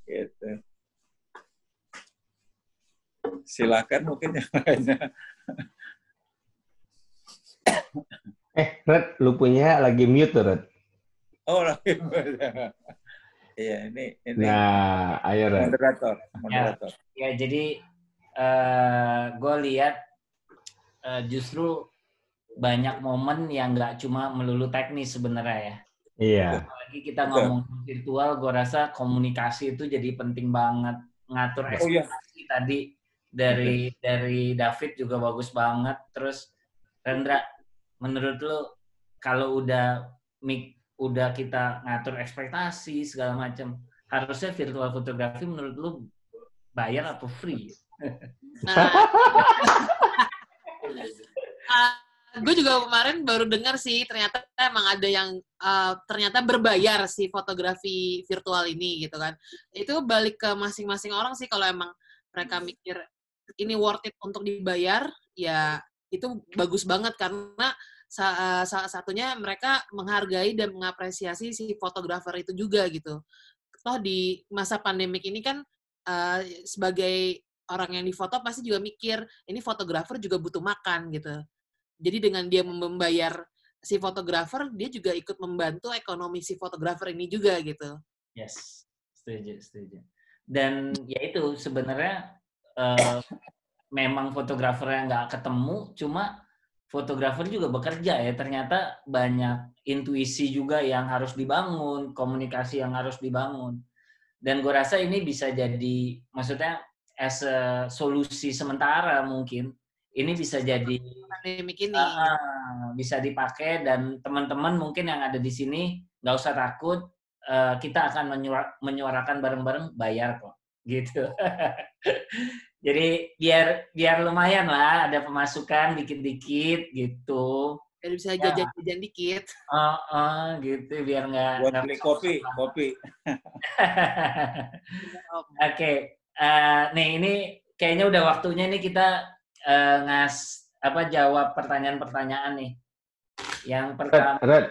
Gitu. Silakan mungkin yang lainnya. Red, lu punya lagi mute tuh, Red. Oh, lagi mute. Iya, ini. Nah, ayo, Red. Moderator. Ya, jadi gue lihat justru banyak momen yang nggak cuma melulu teknis sebenarnya ya. Iya. Apalagi kita ngomong virtual, gue rasa komunikasi itu jadi penting banget. Ngatur ekspresi tadi dari David juga bagus banget. Terus Rendra, menurut lu kalau udah kita ngatur ekspektasi segala macam, harusnya virtual fotografi menurut lu bayar atau free? gue juga kemarin baru dengar sih, ternyata emang ada yang ternyata berbayar si fotografi virtual ini gitu kan. Itu balik ke masing-masing orang sih, kalau emang mereka mikir ini worth it untuk dibayar, ya itu bagus banget karena salah satunya mereka menghargai dan mengapresiasi si fotografer itu juga gitu. Toh di masa pandemik ini kan sebagai orang yang difoto pasti juga mikir, ini fotografer juga butuh makan gitu. Jadi dengan dia membayar si fotografer, dia juga ikut membantu ekonomi si fotografer ini juga gitu. Yes, setuju. Dan ya itu sebenarnya memang fotografernya nggak ketemu, cuma fotografer juga bekerja ya. Ternyata banyak intuisi juga yang harus dibangun, komunikasi yang harus dibangun. Dan gue rasa ini bisa jadi, maksudnya as a solusi sementara mungkin, ini bisa jadi pandemik ini bisa dipakai, dan teman-teman mungkin yang ada di sini nggak usah takut, kita akan menyuarakan bareng-bareng, bayar kok gitu. Jadi biar lumayan lah, ada pemasukan dikit-dikit gitu. Jadi bisa jajan-jajan dikit. Gitu biar nggak. Buat beli kopi. Oke, nih ini kayaknya udah waktunya nih kita jawab pertanyaan-pertanyaan nih. Yang pertama. Red.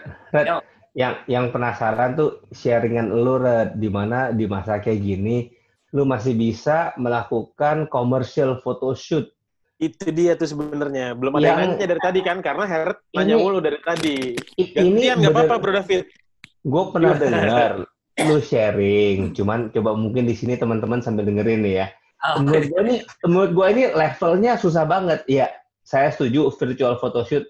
Yang penasaran tuh sharingan lu, Red, di mana di masa kayak gini lu masih bisa melakukan commercial photoshoot. Itu dia tuh sebenarnya. Belum ada yang nanya dari tadi kan, karena Heret nanya mulu dari tadi. Gantian nggak apa-apa, Bro David. Gue pernah dengar lu sharing, cuman coba mungkin di sini teman-teman sambil dengerin nih ya. Menurut gue ini levelnya susah banget. Ya, saya setuju virtual photoshoot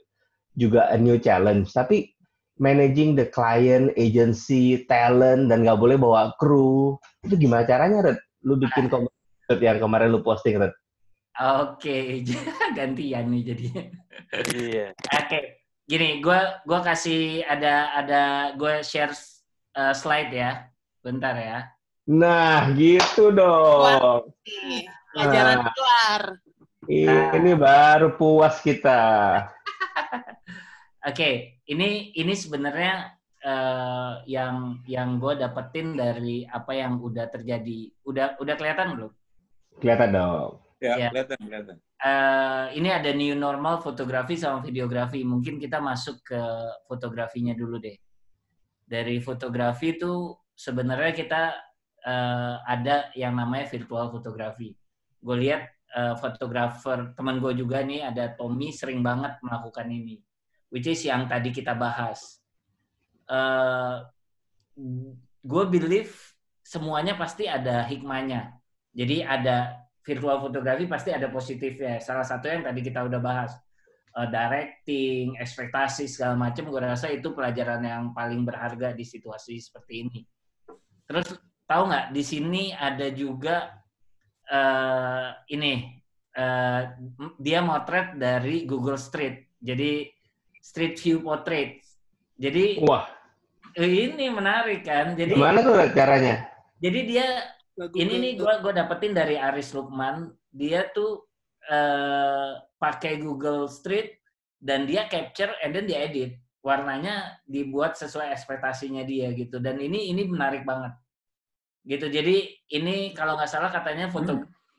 juga a new challenge. Tapi managing the client, agency, talent, dan nggak boleh bawa kru, itu gimana caranya, Red? Lu bikin komentar yang kemarin lu posting, Red. Oke, gantian nih jadinya. Iya. Oke, gini, gue kasih gue share slide ya, bentar ya. Nah, gitu dong. Pelajaran keluar. Ini baru puas kita. Oke, ini sebenarnya yang gue dapetin dari apa yang udah terjadi. Udah kelihatan belum? Kelihatan dong. Ya, kelihatan. Ini ada new normal fotografi sama videografi. Mungkin kita masuk ke fotografinya dulu deh. Dari fotografi itu sebenarnya kita ada yang namanya virtual fotografi. Gue lihat fotografer teman gue juga nih, ada Tommy, sering banget melakukan ini, which is yang tadi kita bahas. Gue believe semuanya pasti ada hikmahnya. Jadi ada virtual fotografi pasti ada positifnya. Salah satu yang tadi kita udah bahas, directing, ekspektasi segala macam. Gue rasa itu pelajaran yang paling berharga di situasi seperti ini. Terus tahu nggak, di sini ada juga dia motret dari Google Street. Jadi Street View Portrait. Jadi wah, ini menarik kan. Jadi gimana tuh caranya? Jadi dia ini nih gue dapetin dari Aris Lukman. Dia tuh pakai Google Street dan dia capture and then dia edit. Warnanya dibuat sesuai ekspektasinya dia gitu. Dan ini menarik banget. Gitu. Jadi ini kalau nggak salah katanya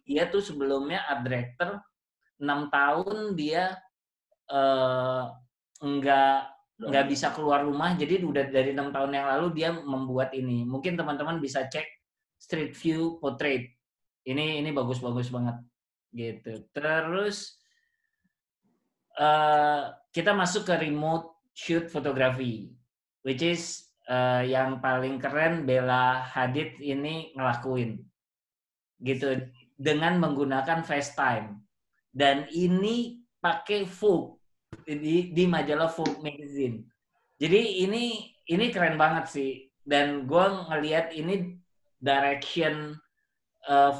dia tuh sebelumnya art director, 6 tahun dia nggak bisa keluar rumah. Jadi udah dari 6 tahun yang lalu dia membuat ini. Mungkin teman-teman bisa cek Street View Portrait. Ini bagus-bagus banget gitu. Terus kita masuk ke remote shoot photography, which is yang paling keren Bella Hadid ini ngelakuin gitu dengan menggunakan FaceTime, dan ini pakai Vogue di majalah Vogue magazine. Jadi ini keren banget sih, dan gue ngelihat ini direction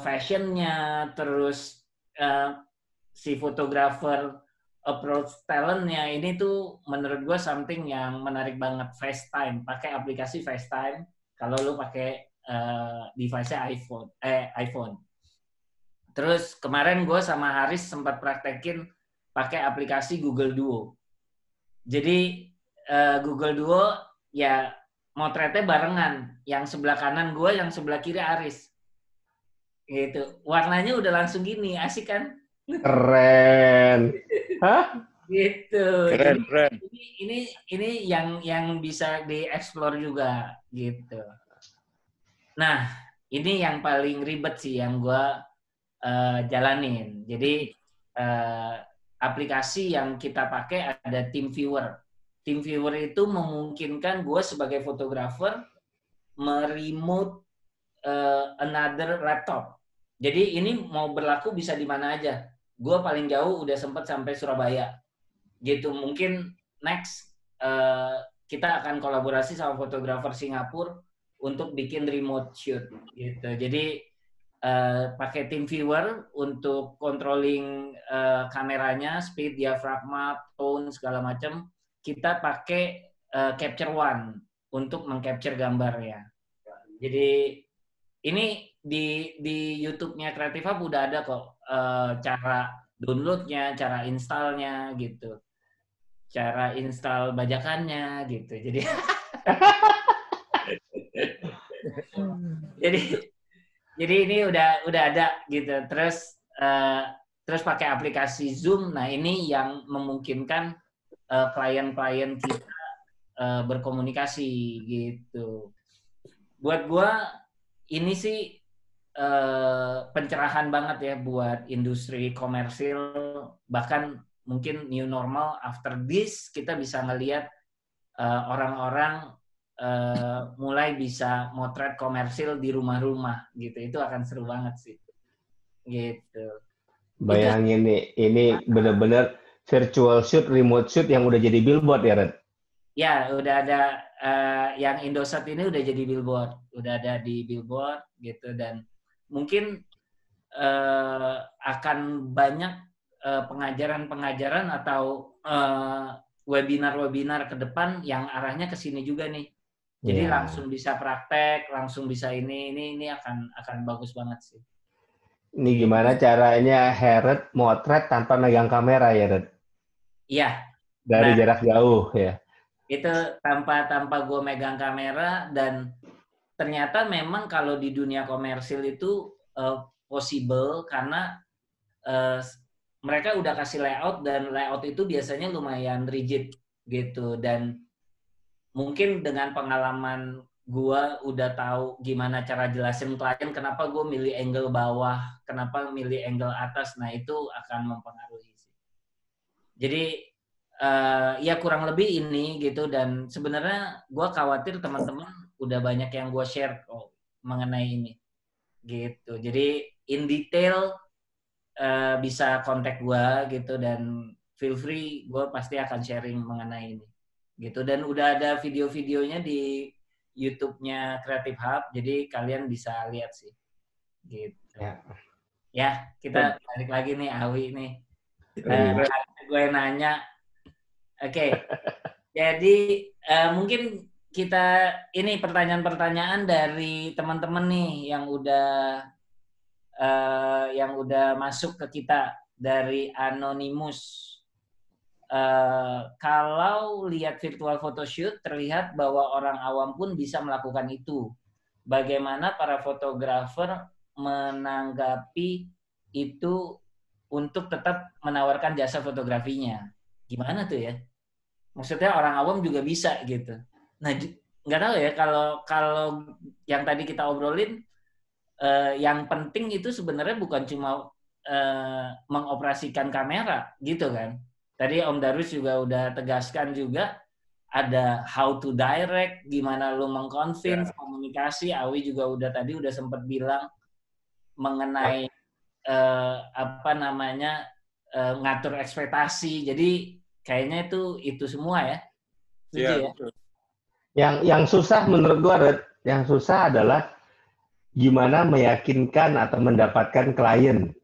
fashionnya, terus si fotografer approach talentnya, ini tuh menurut gue something yang menarik banget. FaceTime, pakai aplikasi FaceTime kalau lu pakai device-nya iPhone. Terus kemarin gue sama Haris sempat praktekin pakai aplikasi Google Duo. Jadi Google Duo ya motretnya barengan, yang sebelah kanan gue, yang sebelah kiri Aris. Gitu. Warnanya udah langsung gini, asik kan? Keren. Hah? Gitu. Keren, Jadi keren. ini yang bisa dieksplor juga gitu. Nah, ini yang paling ribet sih yang gue jalanin. Jadi aplikasi yang kita pakai ada TeamViewer. TeamViewer itu memungkinkan gue sebagai fotografer meremote another laptop. Jadi ini mau berlaku bisa di mana aja. Gue paling jauh udah sempat sampai Surabaya. Gitu. Mungkin next kita akan kolaborasi sama fotografer Singapura untuk bikin remote shoot. Gitu. Jadi pakai TeamViewer untuk controlling kameranya, speed, diafragma, tone, segala macam. Kita pakai Capture One untuk mengcapture gambarnya. Jadi ini di YouTube-nya Creative Hub udah ada kok cara download-nya, cara install-nya gitu. Cara install bajakannya gitu. Jadi jadi ini udah ada gitu. Terus pakai aplikasi Zoom. Nah, ini yang memungkinkan klien-klien kita berkomunikasi gitu. Buat gua ini sih pencerahan banget ya buat industri komersil, bahkan mungkin new normal after this kita bisa ngelihat orang-orang mulai bisa motret komersil di rumah-rumah gitu. Itu akan seru banget sih. Gitu. Bayangin nih, ini bener-bener virtual shoot, remote shoot yang udah jadi billboard ya, Red? Ya, udah ada yang Indosat ini udah jadi billboard, udah ada di billboard gitu, dan mungkin akan banyak pengajaran-pengajaran atau webinar-webinar ke depan yang arahnya ke sini juga nih. Jadi langsung bisa praktek, langsung bisa ini akan bagus banget sih. Ini gimana caranya Heret motret tanpa megang kamera ya, Red? Iya. Dari jarak jauh ya. Itu tanpa gue megang kamera, dan ternyata memang kalau di dunia komersil itu possible karena mereka udah kasih layout, dan layout itu biasanya lumayan rigid gitu, dan mungkin dengan pengalaman gue udah tahu gimana cara jelasin klien kenapa gue milih angle bawah, kenapa milih angle atas. Nah, itu akan mempengaruhi sih. Jadi ya kurang lebih ini gitu, dan sebenarnya gue khawatir teman-teman udah banyak yang gue share mengenai ini gitu. Jadi in detail bisa kontak gue gitu, dan feel free, gue pasti akan sharing mengenai ini gitu. Dan udah ada video-videonya di YouTube-nya Creative Hub, jadi kalian bisa lihat sih gitu. Ya, kita balik lagi nih Awi nih. Gue nanya. Oke. Jadi mungkin kita ini pertanyaan-pertanyaan dari teman-teman nih yang udah masuk ke kita dari Anonymous. Kalau lihat virtual photoshoot terlihat bahwa orang awam pun bisa melakukan itu. Bagaimana para fotografer menanggapi itu untuk tetap menawarkan jasa fotografinya? Gimana tuh ya? Maksudnya orang awam juga bisa gitu. Nah, nggak tahu ya, kalau yang tadi kita obrolin, yang penting itu sebenarnya bukan cuma mengoperasikan kamera gitu kan. Tadi Om Darwis juga udah tegaskan juga ada how to direct, gimana lu mengconvince, komunikasi. Awi juga udah sempat bilang mengenai ngatur ekspektasi. Jadi kayaknya itu semua ya. Setuju ya? Yang susah menurut gua, Red, yang susah adalah gimana meyakinkan atau mendapatkan klien.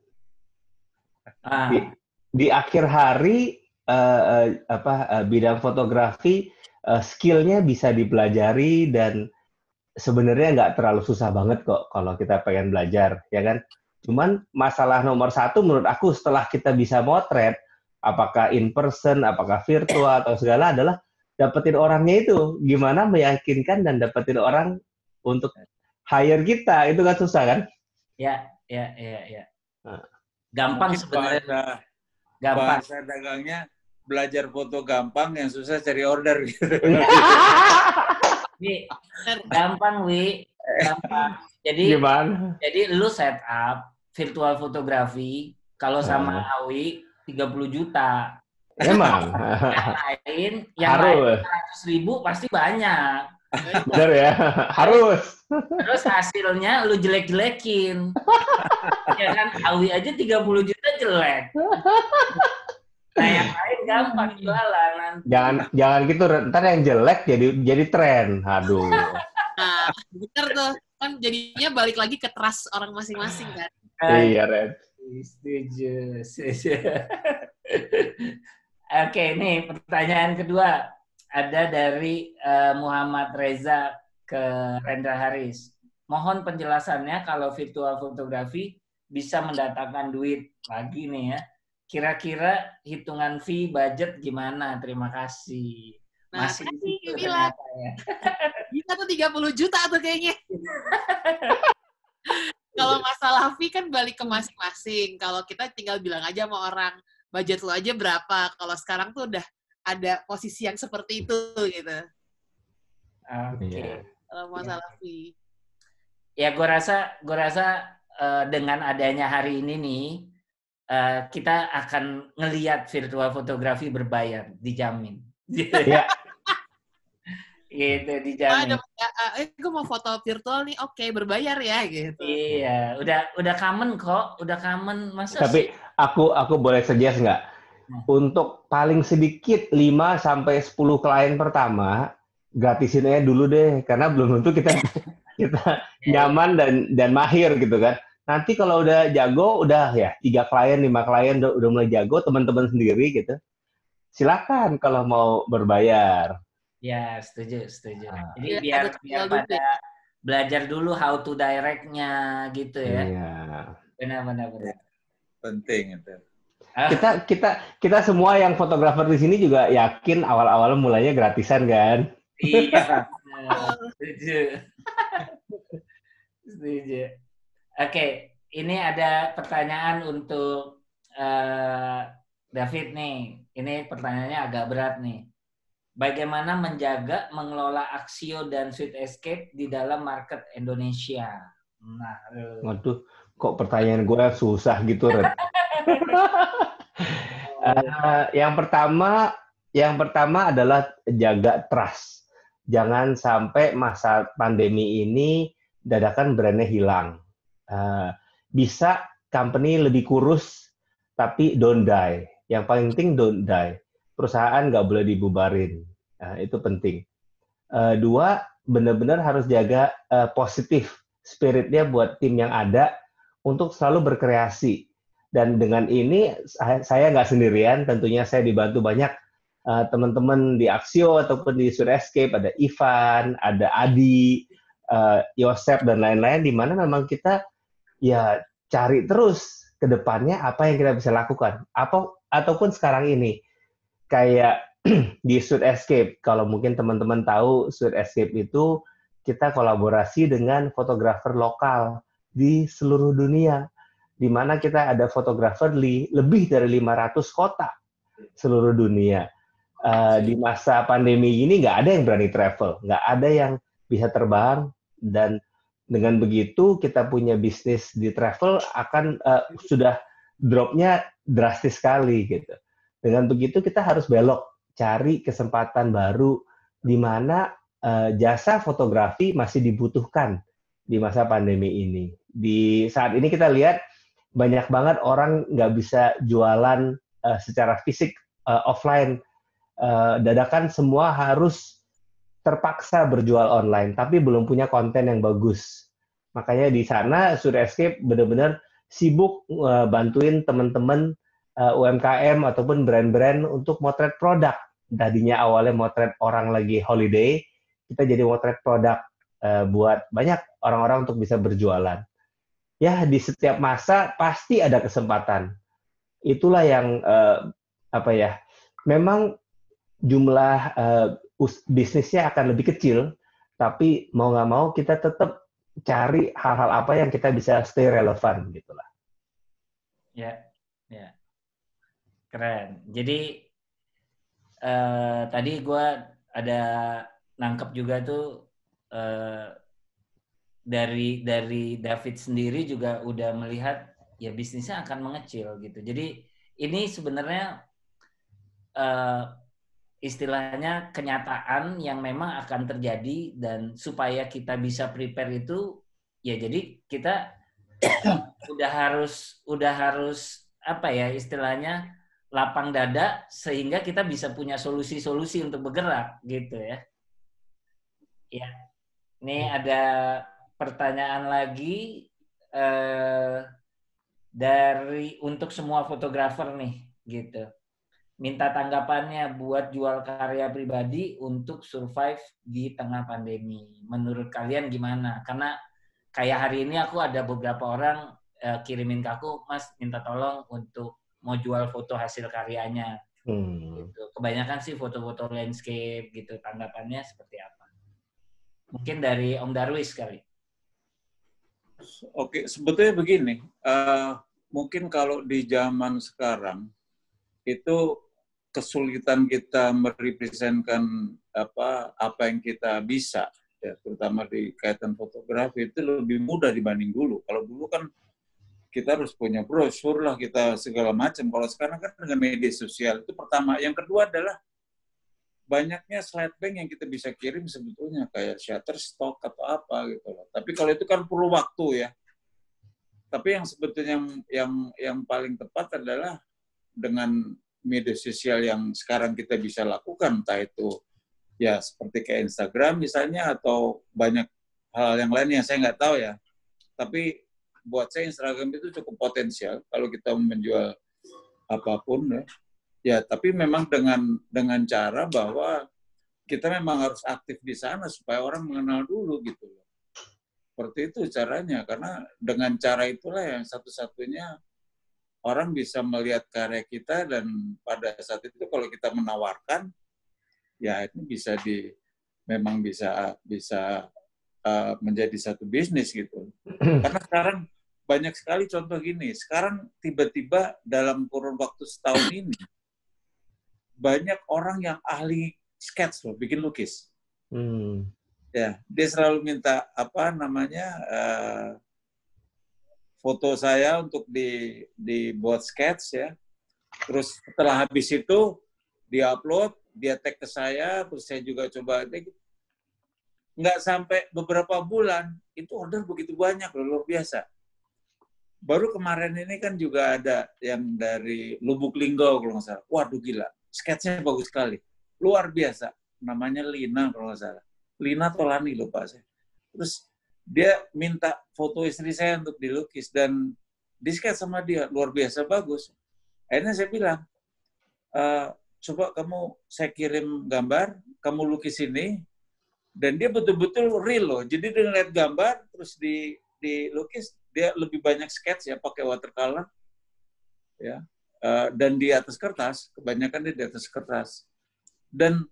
Di akhir hari bidang fotografi skill-nya bisa dipelajari, dan sebenarnya nggak terlalu susah banget kok kalau kita pengen belajar, ya kan? Cuman masalah nomor satu menurut aku setelah kita bisa motret, apakah in person, apakah virtual atau segala, adalah dapetin orangnya itu. Gimana meyakinkan dan dapetin orang untuk hire kita, itu kan susah kan? Ya. Gampang sebenarnya. Gampang. Bahasa dagangnya belajar foto gampang, yang susah cari order gitu. Wi, gampang, Wi. Gampang. Jadi lu set up virtual fotografi, kalau sama Awi 30 juta. Emang. Yang lain 100.000 pasti banyak. Bener ya, harus. Terus hasilnya lu jelek-jelekin. Ya kan, Awi aja 30 juta jelek. Nah, yang lain gampang jualan nanti. Jangan gitu, ntar yang jelek jadi tren. Aduh. Nah, bener tuh. Kan jadinya balik lagi ke trust orang masing-masing kan. Iya, Ren. Setuju. Oke, nih pertanyaan kedua. Ada dari Muhammad Reza ke Rendra Haris. Mohon penjelasannya kalau virtual fotografi bisa mendatangkan duit lagi nih ya. Kira-kira hitungan fee budget gimana? Terima kasih. Nah, Masih bilang. Ya. Bisa tuh 30 juta tuh kayaknya. Kalau masalah fee kan balik ke masing-masing. Kalau kita tinggal bilang aja sama orang, budget lo aja berapa. Kalau sekarang tuh udah ada posisi yang seperti itu gitu. Oke. Kalau masalah fee. Ya, gue rasa dengan adanya hari ini nih, kita akan ngelihat virtual fotografi berbayar, dijamin. Iya. Gitu, dijamin. Gue mau foto virtual nih, oke, berbayar ya gitu. Iya, udah common kok, udah common. Masa Tapi aku boleh suggest nggak? Untuk paling sedikit 5-10 klien pertama, gratisin aja dulu deh, karena belum tentu kita nyaman dan mahir gitu kan. Nanti kalau udah jago, udah ya 3 klien, 5 klien udah mulai jago, teman-teman sendiri gitu. Silakan kalau mau berbayar. Ya, setuju. Jadi biar pada belajar dulu how to direct-nya gitu ya. Iya. Benar. Penting itu. Kita semua yang fotografer di sini juga yakin awal-awal mulainya gratisan kan? Iya. Setuju. Oke, ini ada pertanyaan untuk David nih. Ini pertanyaannya agak berat nih. Bagaimana mengelola Axio dan Sweet Escape di dalam market Indonesia? Nah, waduh, kok pertanyaan gue susah gitu, Red. Yang pertama adalah jaga trust. Jangan sampai masa pandemi ini dadakan brandnya hilang. Bisa company lebih kurus, tapi don't die. Yang paling penting don't die. Perusahaan nggak boleh dibubarin. Itu penting. 2, benar-benar harus jaga positif spiritnya buat tim yang ada untuk selalu berkreasi. Dan dengan ini saya nggak sendirian, tentunya saya dibantu banyak teman-teman di Axio ataupun di Sweet Escape, ada Ivan, ada Adi, Yosep, dan lain-lain, di mana memang kita ya cari terus ke depannya apa yang kita bisa lakukan. Ataupun sekarang ini, kayak di Sweet Escape, kalau mungkin teman-teman tahu, Sweet Escape itu kita kolaborasi dengan fotografer lokal di seluruh dunia, di mana kita ada fotografer lebih dari 500 kota seluruh dunia. Di masa pandemi ini nggak ada yang berani travel, nggak ada yang bisa terbang, dan dengan begitu kita punya bisnis di travel akan sudah drop-nya drastis sekali gitu. Dengan begitu kita harus belok, cari kesempatan baru di mana jasa fotografi masih dibutuhkan di masa pandemi ini. Di saat ini kita lihat banyak banget orang nggak bisa jualan secara fisik offline. Dadakan semua harus terpaksa berjual online, tapi belum punya konten yang bagus. Makanya di sana Sweet Escape benar-benar sibuk bantuin teman-teman UMKM ataupun brand-brand untuk motret produk. Tadinya awalnya motret orang lagi holiday, kita jadi motret produk buat banyak orang-orang untuk bisa berjualan. Ya, di setiap masa pasti ada kesempatan. Itulah yang apa ya? Memang jumlah bisnisnya akan lebih kecil, tapi mau nggak mau kita tetap cari hal-hal apa yang kita bisa stay relevan gitulah. Ya, ya, keren. Jadi tadi gue ada nangkep juga tuh dari David sendiri juga udah melihat ya bisnisnya akan mengecil gitu. Jadi ini sebenarnya istilahnya kenyataan yang memang akan terjadi, dan supaya kita bisa prepare itu ya jadi kita udah harus apa ya istilahnya lapang dada sehingga kita bisa punya solusi-solusi untuk bergerak gitu ya. Ya. Ini ada pertanyaan lagi dari untuk semua fotografer nih gitu. Minta tanggapannya buat jual karya pribadi untuk survive di tengah pandemi. Menurut kalian gimana? Karena kayak hari ini aku ada beberapa orang kirimin ke aku, Mas minta tolong untuk mau jual foto hasil karyanya. Gitu. Kebanyakan sih foto-foto landscape gitu. Tanggapannya seperti apa? Mungkin dari Om Darwis kali. Oke, sebetulnya begini. Mungkin kalau di zaman sekarang itu kesulitan kita merepresentkan apa yang kita bisa, ya, terutama di kaitan fotografi itu lebih mudah dibanding dulu. Kalau dulu kan kita harus punya brosur lah, kita segala macam. Kalau sekarang kan dengan media sosial itu pertama. Yang kedua adalah banyaknya slide bank yang kita bisa kirim sebetulnya kayak Shutterstock atau apa gitu loh. Tapi kalau itu kan perlu waktu ya. Tapi yang sebetulnya yang paling tepat adalah dengan media sosial yang sekarang kita bisa lakukan, entah itu ya seperti kayak Instagram misalnya atau banyak hal yang lain yang saya nggak tahu ya. Tapi buat saya Instagram itu cukup potensial kalau kita menjual apapun ya. Ya, tapi memang dengan cara bahwa kita memang harus aktif di sana supaya orang mengenal dulu gitu loh. Seperti itu caranya, karena dengan cara itulah yang satu-satunya orang bisa melihat karya kita, dan pada saat itu kalau kita menawarkan, ya itu memang bisa menjadi satu bisnis gitu. Karena sekarang banyak sekali contoh gini, sekarang tiba-tiba dalam kurun waktu setahun ini, banyak orang yang ahli sketch loh, bikin lukis. Ya, dia selalu minta foto saya untuk dibuat sketch ya. Terus setelah habis itu dia-upload, dia tag ke saya, terus saya juga coba tag. Nggak sampai beberapa bulan, itu order begitu banyak loh, luar biasa. Baru kemarin ini kan juga ada yang dari Lubuk Linggau kalau nggak salah. Waduh gila, sketsnya bagus sekali. Luar biasa. Namanya Lina kalau nggak salah. Lina atau Lani lupa saya. Terus dia minta foto istri saya untuk dilukis dan di-sketch sama dia. Luar biasa bagus. Akhirnya saya bilang, coba saya kirim gambar, kamu lukis ini, dan dia betul-betul real loh. Jadi dia ngeliat gambar, terus dilukis, dia lebih banyak sketch ya, pakai watercolor. Ya. Dan di atas kertas, kebanyakan dia di atas kertas. Dan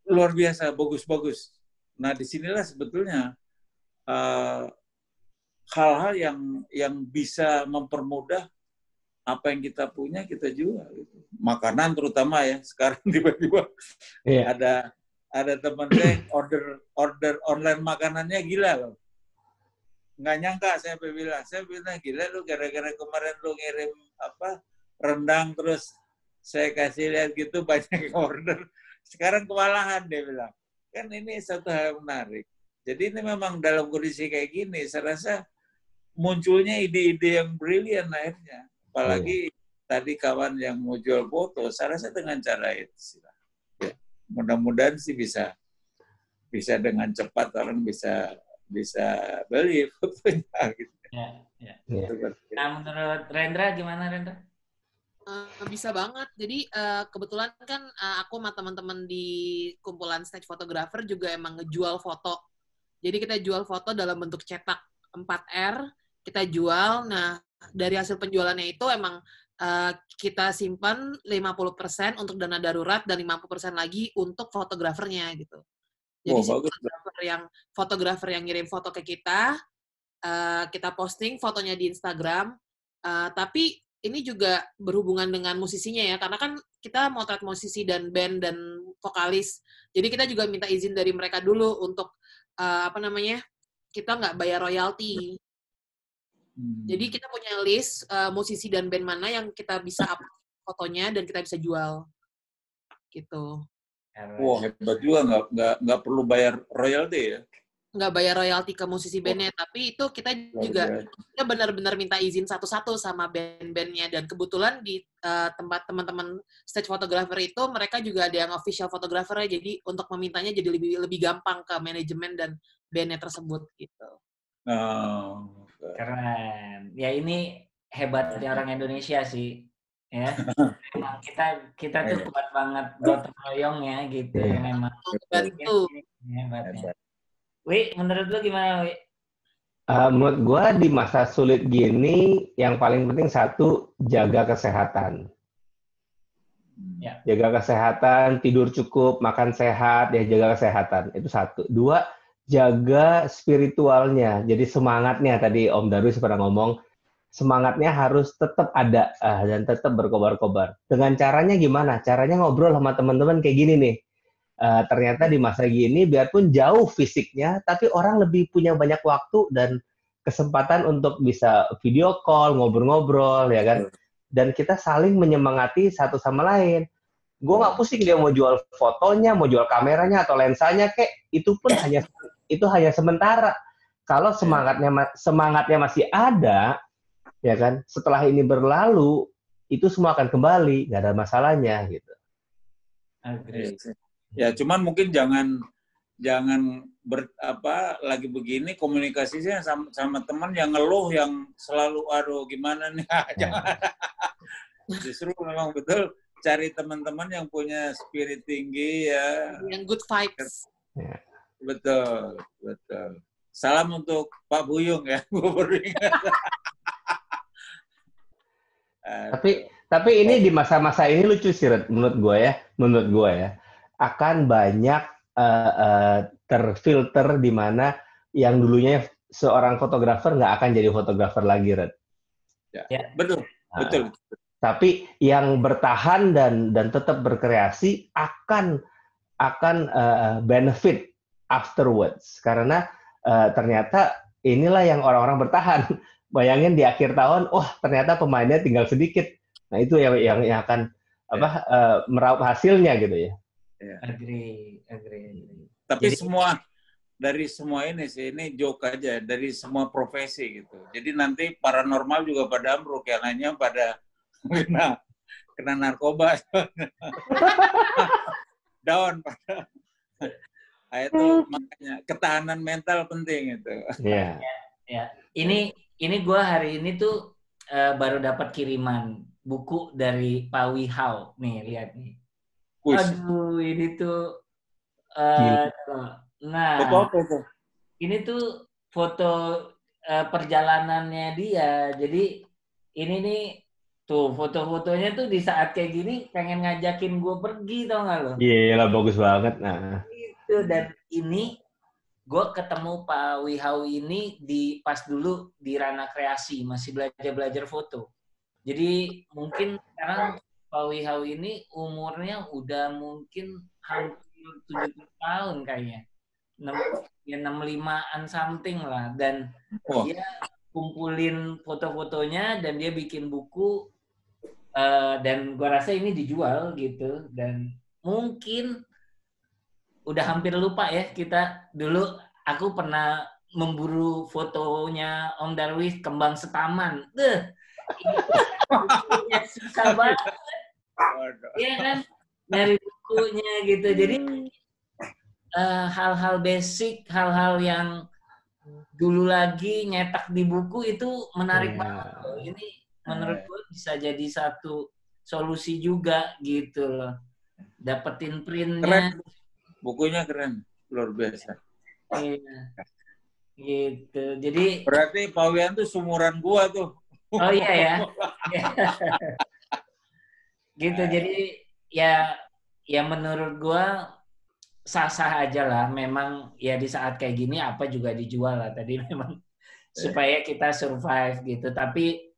luar biasa, bagus-bagus. Nah, disinilah sebetulnya hal-hal yang bisa mempermudah apa yang kita punya kita jual. Gitu. Makanan terutama ya, sekarang tiba-tiba ada teman saya order online makanannya gila loh. Nggak nyangka saya bilang gila lu gara-gara kemarin lu ngirim rendang terus saya kasih lihat gitu banyak order. Sekarang kewalahan dia bilang. Kan ini satu hal yang menarik. Jadi ini memang dalam kondisi kayak gini saya rasa munculnya ide-ide yang brilian akhirnya. Apalagi tadi kawan yang mau jual foto, saya rasa dengan cara itu. Ya, mudah-mudahan sih bisa dengan cepat orang bisa beli fotonya gitu. Ya. Nah, menurut Rendra gimana Rendra? Bisa banget. Jadi kebetulan kan aku sama teman-teman di kumpulan stage photographer juga emang ngejual foto. Jadi kita jual foto dalam bentuk cetak 4R, kita jual. Nah, dari hasil penjualannya itu emang kita simpan 50% untuk dana darurat dan 50% lagi untuk fotografernya gitu. Jadi fotografer yang ngirim foto ke kita posting fotonya di Instagram, tapi ini juga berhubungan dengan musisinya ya, karena kan kita motret musisi dan band dan vokalis, jadi kita juga minta izin dari mereka dulu untuk kita nggak bayar royalti. Jadi kita punya list musisi dan band mana yang kita bisa upload fotonya dan kita bisa jual, gitu. Wah, hebat juga, nggak perlu bayar royalti ya? Nggak bayar royalti ke musisi bandnya, tapi itu kita juga kita benar-benar minta izin satu-satu sama band-bandnya, dan kebetulan di tempat teman-teman stage photographer itu mereka juga ada yang official photographer-nya, jadi untuk memintanya jadi lebih gampang ke manajemen dan bandnya tersebut gitu. Keren. Ya ini hebatnya orang Indonesia sih, ya. Memang kita tuh kuat banget gotong royong ya gitu. Memang bantu. Hebatnya. Wi, menurut lu gimana, Wi? Menurut gue di masa sulit gini, yang paling penting satu, jaga kesehatan. Ya. Jaga kesehatan, tidur cukup, makan sehat, ya jaga kesehatan. Itu satu. Dua, jaga spiritualnya. Jadi semangatnya, tadi Om Darwis pernah ngomong, semangatnya harus tetap ada dan tetap berkobar-kobar. Dengan caranya gimana? Caranya ngobrol sama teman-teman kayak gini nih. Ternyata di masa gini, biarpun jauh fisiknya, tapi orang lebih punya banyak waktu dan kesempatan untuk bisa video call, ngobrol-ngobrol, ya kan? Dan kita saling menyemangati satu sama lain. Gue nggak pusing dia mau jual fotonya, mau jual kameranya atau lensanya, kayak itu pun hanya sementara. Kalau semangatnya masih ada, ya kan? Setelah ini berlalu, itu semua akan kembali, nggak ada masalahnya, gitu. Agree. Ya, cuman mungkin jangan lagi begini komunikasinya sama teman yang ngeluh, yang selalu aduh gimana nih. Jangan. Justru memang betul cari teman-teman yang punya spirit tinggi ya. Yang good vibes. Ya. Betul. Salam untuk Pak Buyung ya. Tapi ini di masa-masa ini lucu sih, menurut gue ya. Akan banyak terfilter di mana yang dulunya seorang fotografer nggak akan jadi fotografer lagi, Red. Ya. Betul. Tapi yang bertahan dan tetap berkreasi akan benefit afterwards, karena ternyata inilah yang orang-orang bertahan. Bayangin di akhir tahun, ternyata pemainnya tinggal sedikit. Nah itu yang akan meraup hasilnya gitu ya. Agree. Tapi dari semua ini sih, ini joke aja, dari semua profesi gitu. Jadi nanti paranormal juga pada ambruk, yang lainnya pada kena narkoba. Down pada. Nah, itu makanya ketahanan mental penting itu. Iya. Ya. Ini gue hari ini tuh baru dapat kiriman buku dari Pak Wihau. Nih, lihat nih. Aduh, ini tuh ini tuh foto perjalanannya dia. Jadi ini nih tuh foto-fotonya tuh di saat kayak gini pengen ngajakin gue pergi, tau gak lo? Iya lah, bagus banget. Nah. Itu, dan ini gue ketemu Pak Wihau ini pas dulu di ranah kreasi, masih belajar foto. Jadi mungkin sekarang Pak Wihau ini umurnya udah mungkin hampir 70 tahun kayaknya. 65-an something lah. Dan dia kumpulin foto-fotonya dan dia bikin buku. Dan gue rasa ini dijual gitu. Dan mungkin udah hampir lupa ya kita. Dulu aku pernah memburu fotonya Om Darwis Kembang Setaman. Ini susah banget. Iya kan, nyari bukunya gitu. Jadi hal-hal basic, hal-hal yang dulu lagi nyetak di buku itu menarik banget. Ini menurut gue bisa jadi satu solusi juga gitu loh. Dapetin printnya. Keren. Bukunya keren, luar biasa. Iya. Gitu. Jadi berarti Pak Wian tuh sumuran gua tuh. Oh iya ya. Gitu. Jadi ya menurut gua sah-sah aja lah. Memang ya di saat kayak gini apa juga dijual lah. Tadi memang supaya kita survive gitu. Tapi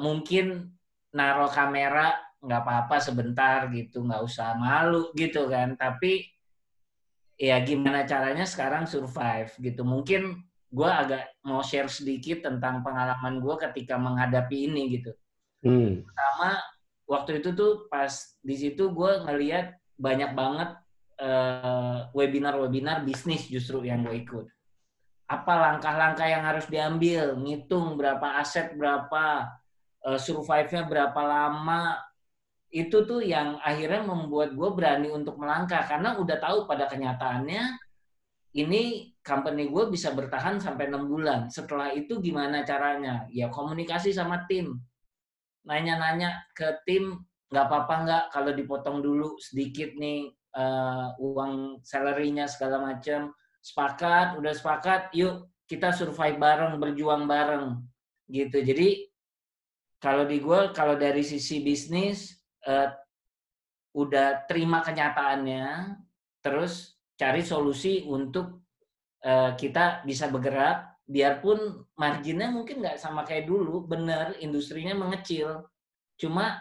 mungkin naruh kamera nggak apa-apa sebentar gitu, nggak usah malu gitu kan. Tapi ya gimana caranya sekarang survive gitu. Mungkin gue agak mau share sedikit tentang pengalaman gue ketika menghadapi ini gitu. Pertama, waktu itu tuh pas di situ gue ngelihat banyak banget webinar-webinar bisnis justru yang gue ikut. Apa langkah-langkah yang harus diambil, ngitung berapa aset, berapa survive-nya berapa lama, itu tuh yang akhirnya membuat gue berani untuk melangkah karena udah tahu pada kenyataannya ini company gue bisa bertahan sampai 6 bulan. Setelah itu gimana caranya? Ya komunikasi sama tim. Nanya-nanya ke tim, nggak apa-apa nggak kalau dipotong dulu sedikit nih uang salary-nya segala macam. Sepakat, udah sepakat, yuk kita survive bareng, berjuang bareng. Gitu. Jadi kalau di gue, kalau dari sisi bisnis, udah terima kenyataannya, terus cari solusi untuk kita bisa bergerak, biarpun marginnya mungkin nggak sama kayak dulu, bener, industrinya mengecil, cuma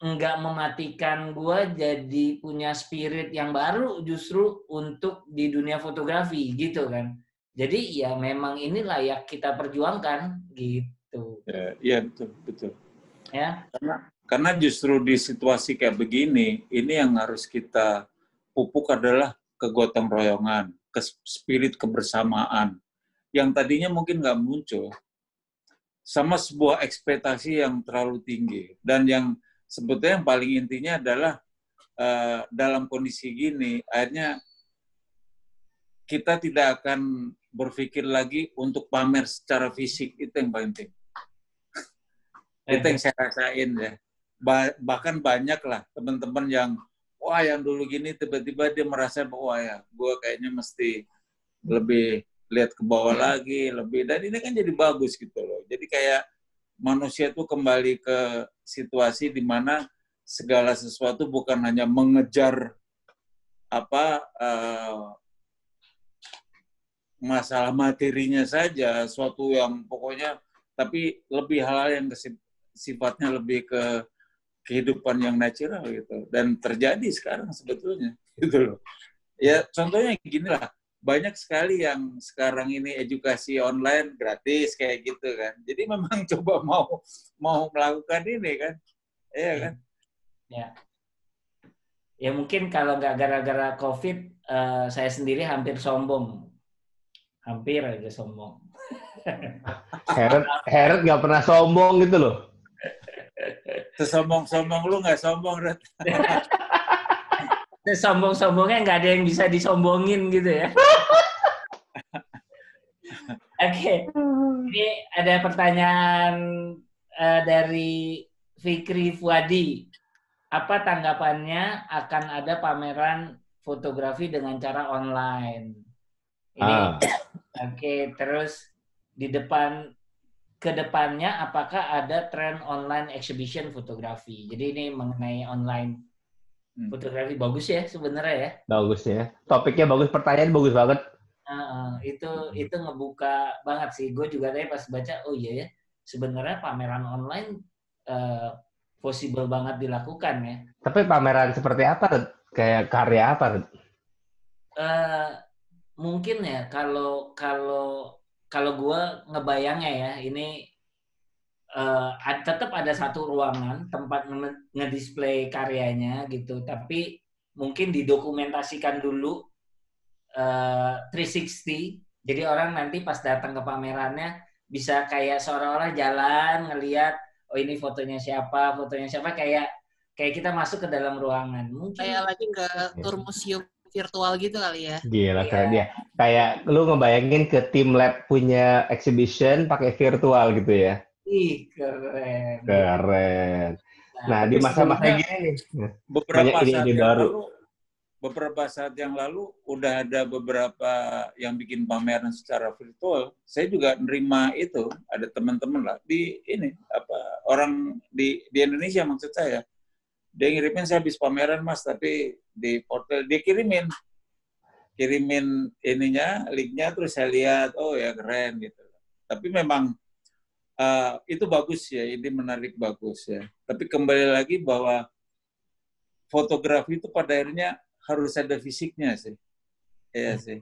nggak mematikan gue jadi punya spirit yang baru justru untuk di dunia fotografi, gitu kan. Jadi ya memang ini layak kita perjuangkan, gitu. Iya, betul. Ya. Karena justru di situasi kayak begini, ini yang harus kita pupuk adalah kegotong royongan, spirit kebersamaan, yang tadinya mungkin nggak muncul, sama sebuah ekspektasi yang terlalu tinggi. Dan yang sebetulnya yang paling intinya adalah dalam kondisi gini, akhirnya kita tidak akan berpikir lagi untuk pamer secara fisik, itu yang paling penting. Itu yang saya rasain ya. Bahkan banyak lah teman-teman yang yang dulu gini tiba-tiba dia merasa bahwa ya gue kayaknya mesti lebih lihat ke bawah lagi, lebih, dan ini kan jadi bagus gitu loh. Jadi kayak manusia itu kembali ke situasi di mana segala sesuatu bukan hanya mengejar masalah materinya saja, suatu yang pokoknya, tapi lebih hal yang sifatnya lebih ke kehidupan yang natural gitu, dan terjadi sekarang sebetulnya gitu loh. Ya contohnya gini lah, banyak sekali yang sekarang ini edukasi online gratis kayak gitu kan. Jadi memang coba mau melakukan ini kan, iya kan? Ya mungkin kalau nggak gara-gara COVID, saya sendiri hampir sombong, hampir aja sombong. Heret nggak pernah sombong gitu loh. Sesombong-sombong lu nggak sombong, Red. Sombong-sombongnya nggak ada yang bisa disombongin gitu ya. Oke. Ini ada pertanyaan dari Fikri Fuadi. Apa tanggapannya akan ada pameran fotografi dengan cara online? Ini Oke, terus di kedepannya apakah ada tren online exhibition fotografi? Jadi ini mengenai online fotografi, bagus ya sebenarnya ya. Bagus ya. Topiknya bagus, pertanyaan bagus banget. Itu ngebuka banget sih. Gue juga tadi pas baca, oh iya ya, sebenarnya pameran online possible banget dilakukan ya. Tapi pameran seperti apa? Kayak karya apa? Mungkin ya kalau gue ngebayangnya ya, ini tetap ada satu ruangan tempat ngedisplay karyanya gitu, tapi mungkin didokumentasikan dulu 360. Jadi orang nanti pas datang ke pamerannya bisa kayak seolah-olah jalan ngelihat, oh ini fotonya siapa, kayak kita masuk ke dalam ruangan. Mungkin kayak lagi ke tour museum virtual gitu kali ya. Gila, keren dia. Kayak lu ngebayangin ke tim lab punya exhibition pakai virtual gitu ya. Ih, keren. Keren. Nah, di masa-masa gini nih. Beberapa saat yang baru beberapa saat yang lalu udah ada beberapa yang bikin pameran secara virtual. Saya juga nerima itu, ada teman-teman lah di ini orang di Indonesia maksud saya. Dia ngirimin, saya habis pameran Mas, tapi di portal dia kirimin ininya, linknya, terus saya lihat, oh ya keren gitu. Tapi memang itu bagus ya, ini menarik, bagus ya. Tapi kembali lagi bahwa fotografi itu pada akhirnya harus ada fisiknya sih. Iya sih.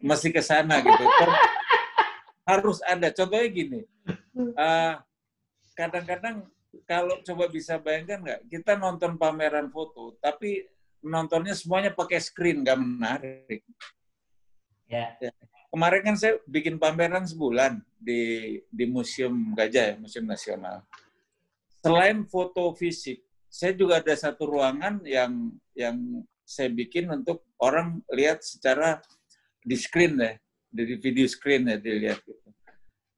Masih ke sana gitu. Harus ada. Contohnya gini. Kadang-kadang kalau coba bisa bayangkan nggak, kita nonton pameran foto, tapi nontonnya semuanya pakai screen, nggak menarik. Ya. Kemarin kan saya bikin pameran sebulan di Museum Gajah, ya, Museum Nasional. Selain foto fisik, saya juga ada satu ruangan yang saya bikin untuk orang lihat secara di screen ya, di video screen ya dilihat gitu.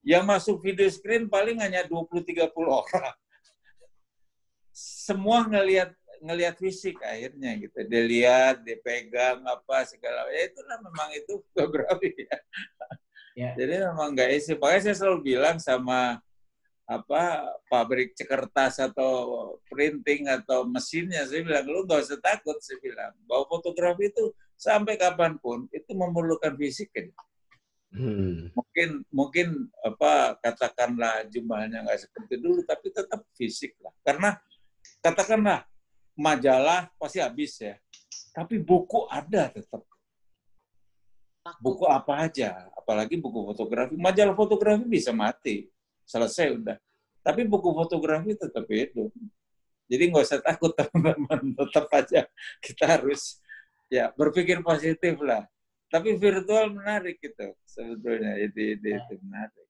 Yang masuk video screen paling hanya 20-30 orang. Semua ngelihat fisik akhirnya gitu. Dia lihat, dia pegang apa segala. Ya itulah memang itu fotografi ya. Yeah. Jadi memang nggak isi. Makanya saya selalu bilang sama pabrik kertas atau printing atau mesinnya, saya bilang lu nggak usah takut, saya bilang bahwa fotografi itu sampai kapanpun itu memerlukan fisik kan. Mungkin katakanlah jumlahnya nggak seperti dulu, tapi tetap fisik lah. Karena katakanlah majalah pasti habis ya, tapi buku ada tetap. Buku apa aja, apalagi buku fotografi. Majalah fotografi bisa mati. Selesai udah. Tapi buku fotografi tetap hidup. Jadi nggak usah takut teman-teman. Tetap aja kita harus ya berpikir positif lah. Tapi virtual menarik gitu sebetulnya. Itu menarik.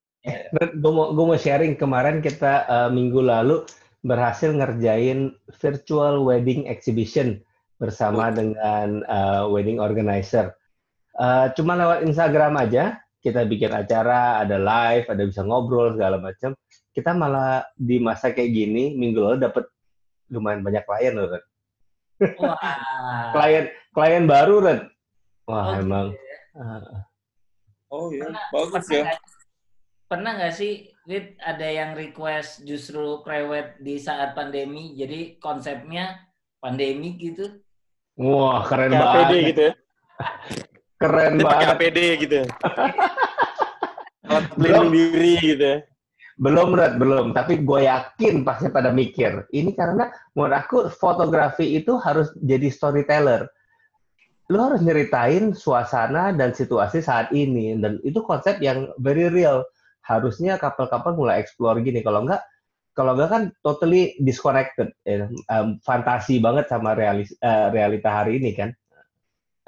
Gue mau sharing, kemarin kita minggu lalu berhasil ngerjain virtual wedding exhibition bersama dengan wedding organizer. Cuma lewat Instagram aja. Kita bikin acara, ada live, ada bisa ngobrol, segala macam. Kita malah di masa kayak gini, minggu lalu dapat lumayan banyak klien loh, Red. Wah. klien baru, Red. Wah, emang. Oh iya, bagus ya. Pernah nggak sih, Rit, ada yang request justru prewed di saat pandemi, jadi konsepnya pandemi gitu? Wah, keren banget. APD gitu ya? Keren banget. Pakai APD gitu. Alat pelindung diri gitu ya. Belum, Red, belum. Tapi gue yakin pasti pada mikir. Ini karena menurut aku fotografi itu harus jadi storyteller. Lo harus nyeritain suasana dan situasi saat ini. Dan itu konsep yang very real. Harusnya couple-couple mulai explore gini. Kalau enggak kan totally disconnected. Fantasi banget sama realita hari ini kan.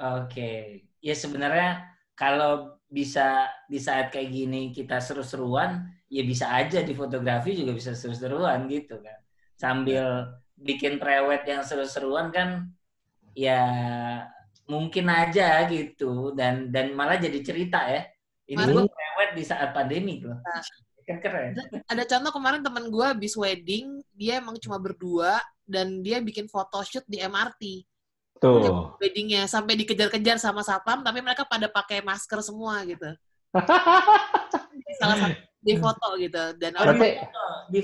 Oke. Ya sebenarnya kalau bisa di saat kayak gini kita seru-seruan, ya bisa aja di fotografi juga bisa seru-seruan gitu kan. Sambil bikin prewed yang seru-seruan kan, ya mungkin aja gitu. Dan malah jadi cerita ya. Ini gue prewed di saat pandemi tuh. Kan keren. Ada contoh kemarin temen gue habis wedding, dia emang cuma berdua, dan dia bikin photoshoot di MRT. Tuh. Weddingnya sampai dikejar-kejar sama satpam, tapi mereka pada pakai masker semua gitu. Salah satu di foto gitu, dan di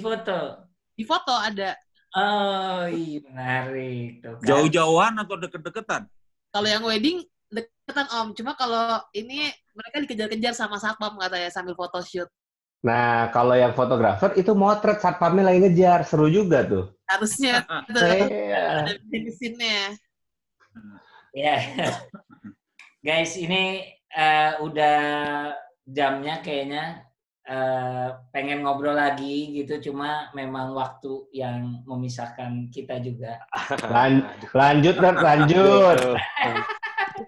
foto ada. Oh iya, menarik. Jauh-jauhan atau deket-deketan? Kalau yang wedding deketan Om, cuma kalau ini mereka dikejar-kejar sama satpam katanya sambil photoshoot. Nah, kalau yang fotografer itu motret satpamnya lagi ngejar, seru juga tuh. Harusnya ada mesinnya. Ya, guys, ini udah jamnya kayaknya. Pengen ngobrol lagi gitu, cuma memang waktu yang memisahkan kita juga. Lanjut.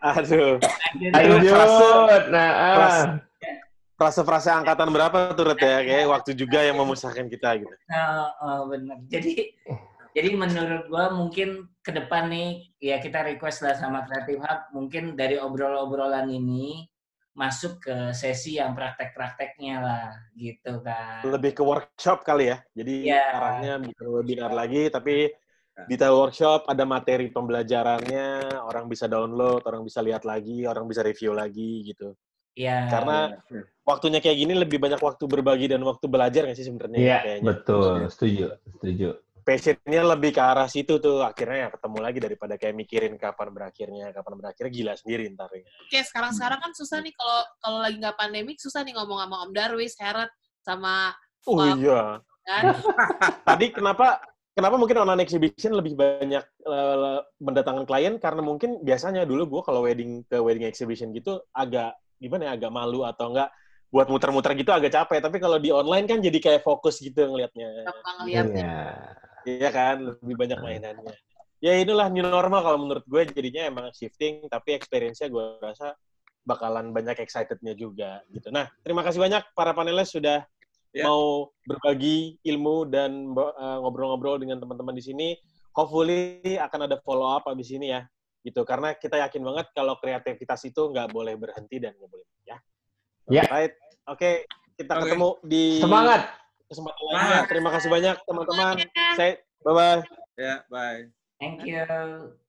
Aduh. Lanjut. Frase-frase angkatan berapa tuh, Ret, ya? Kayak waktu juga yang memisahkan kita gitu. Benar. Jadi menurut gua mungkin ke depan nih, ya kita request lah sama Creative Hub, mungkin dari obrolan ini masuk ke sesi yang praktek-prakteknya lah, gitu kan. Lebih ke workshop kali ya. Jadi arahnya bukan webinar lagi, tapi detail workshop, ada materi pembelajarannya, orang bisa download, orang bisa lihat lagi, orang bisa review lagi gitu. Iya. Karena waktunya kayak gini lebih banyak waktu berbagi dan waktu belajar nggak sih sebenarnya? Iya, kayaknya. betul. Setuju. Passionnya lebih ke arah situ tuh, akhirnya ya ketemu lagi daripada kayak mikirin kapan berakhirnya gila sendiri ntar ya. Oke, sekarang kan susah nih kalau lagi nggak pandemik, susah nih ngomong sama Om Darwis, Heret, sama Iya. kan? Tadi kenapa mungkin online exhibition lebih banyak mendatangkan klien, karena mungkin biasanya dulu gue kalau wedding exhibition gitu agak malu atau enggak buat muter-muter gitu agak capek, tapi kalau di online kan jadi kayak fokus gitu ngelihatnya. Iya kan, lebih banyak mainannya. Ya inilah new normal kalau menurut gue, jadinya emang shifting, tapi experience-nya gue rasa bakalan banyak excited-nya juga gitu. Nah, terima kasih banyak para panelis sudah mau berbagi ilmu dan ngobrol-ngobrol dengan teman-teman di sini. Hopefully akan ada follow up abis ini ya, gitu. Karena kita yakin banget kalau kreativitas itu nggak boleh berhenti dan nggak boleh ya. Right. Oke, kita ketemu di kesempatan lainnya. Terima kasih banyak teman-teman. Bye-bye. Ya, bye. Thank you.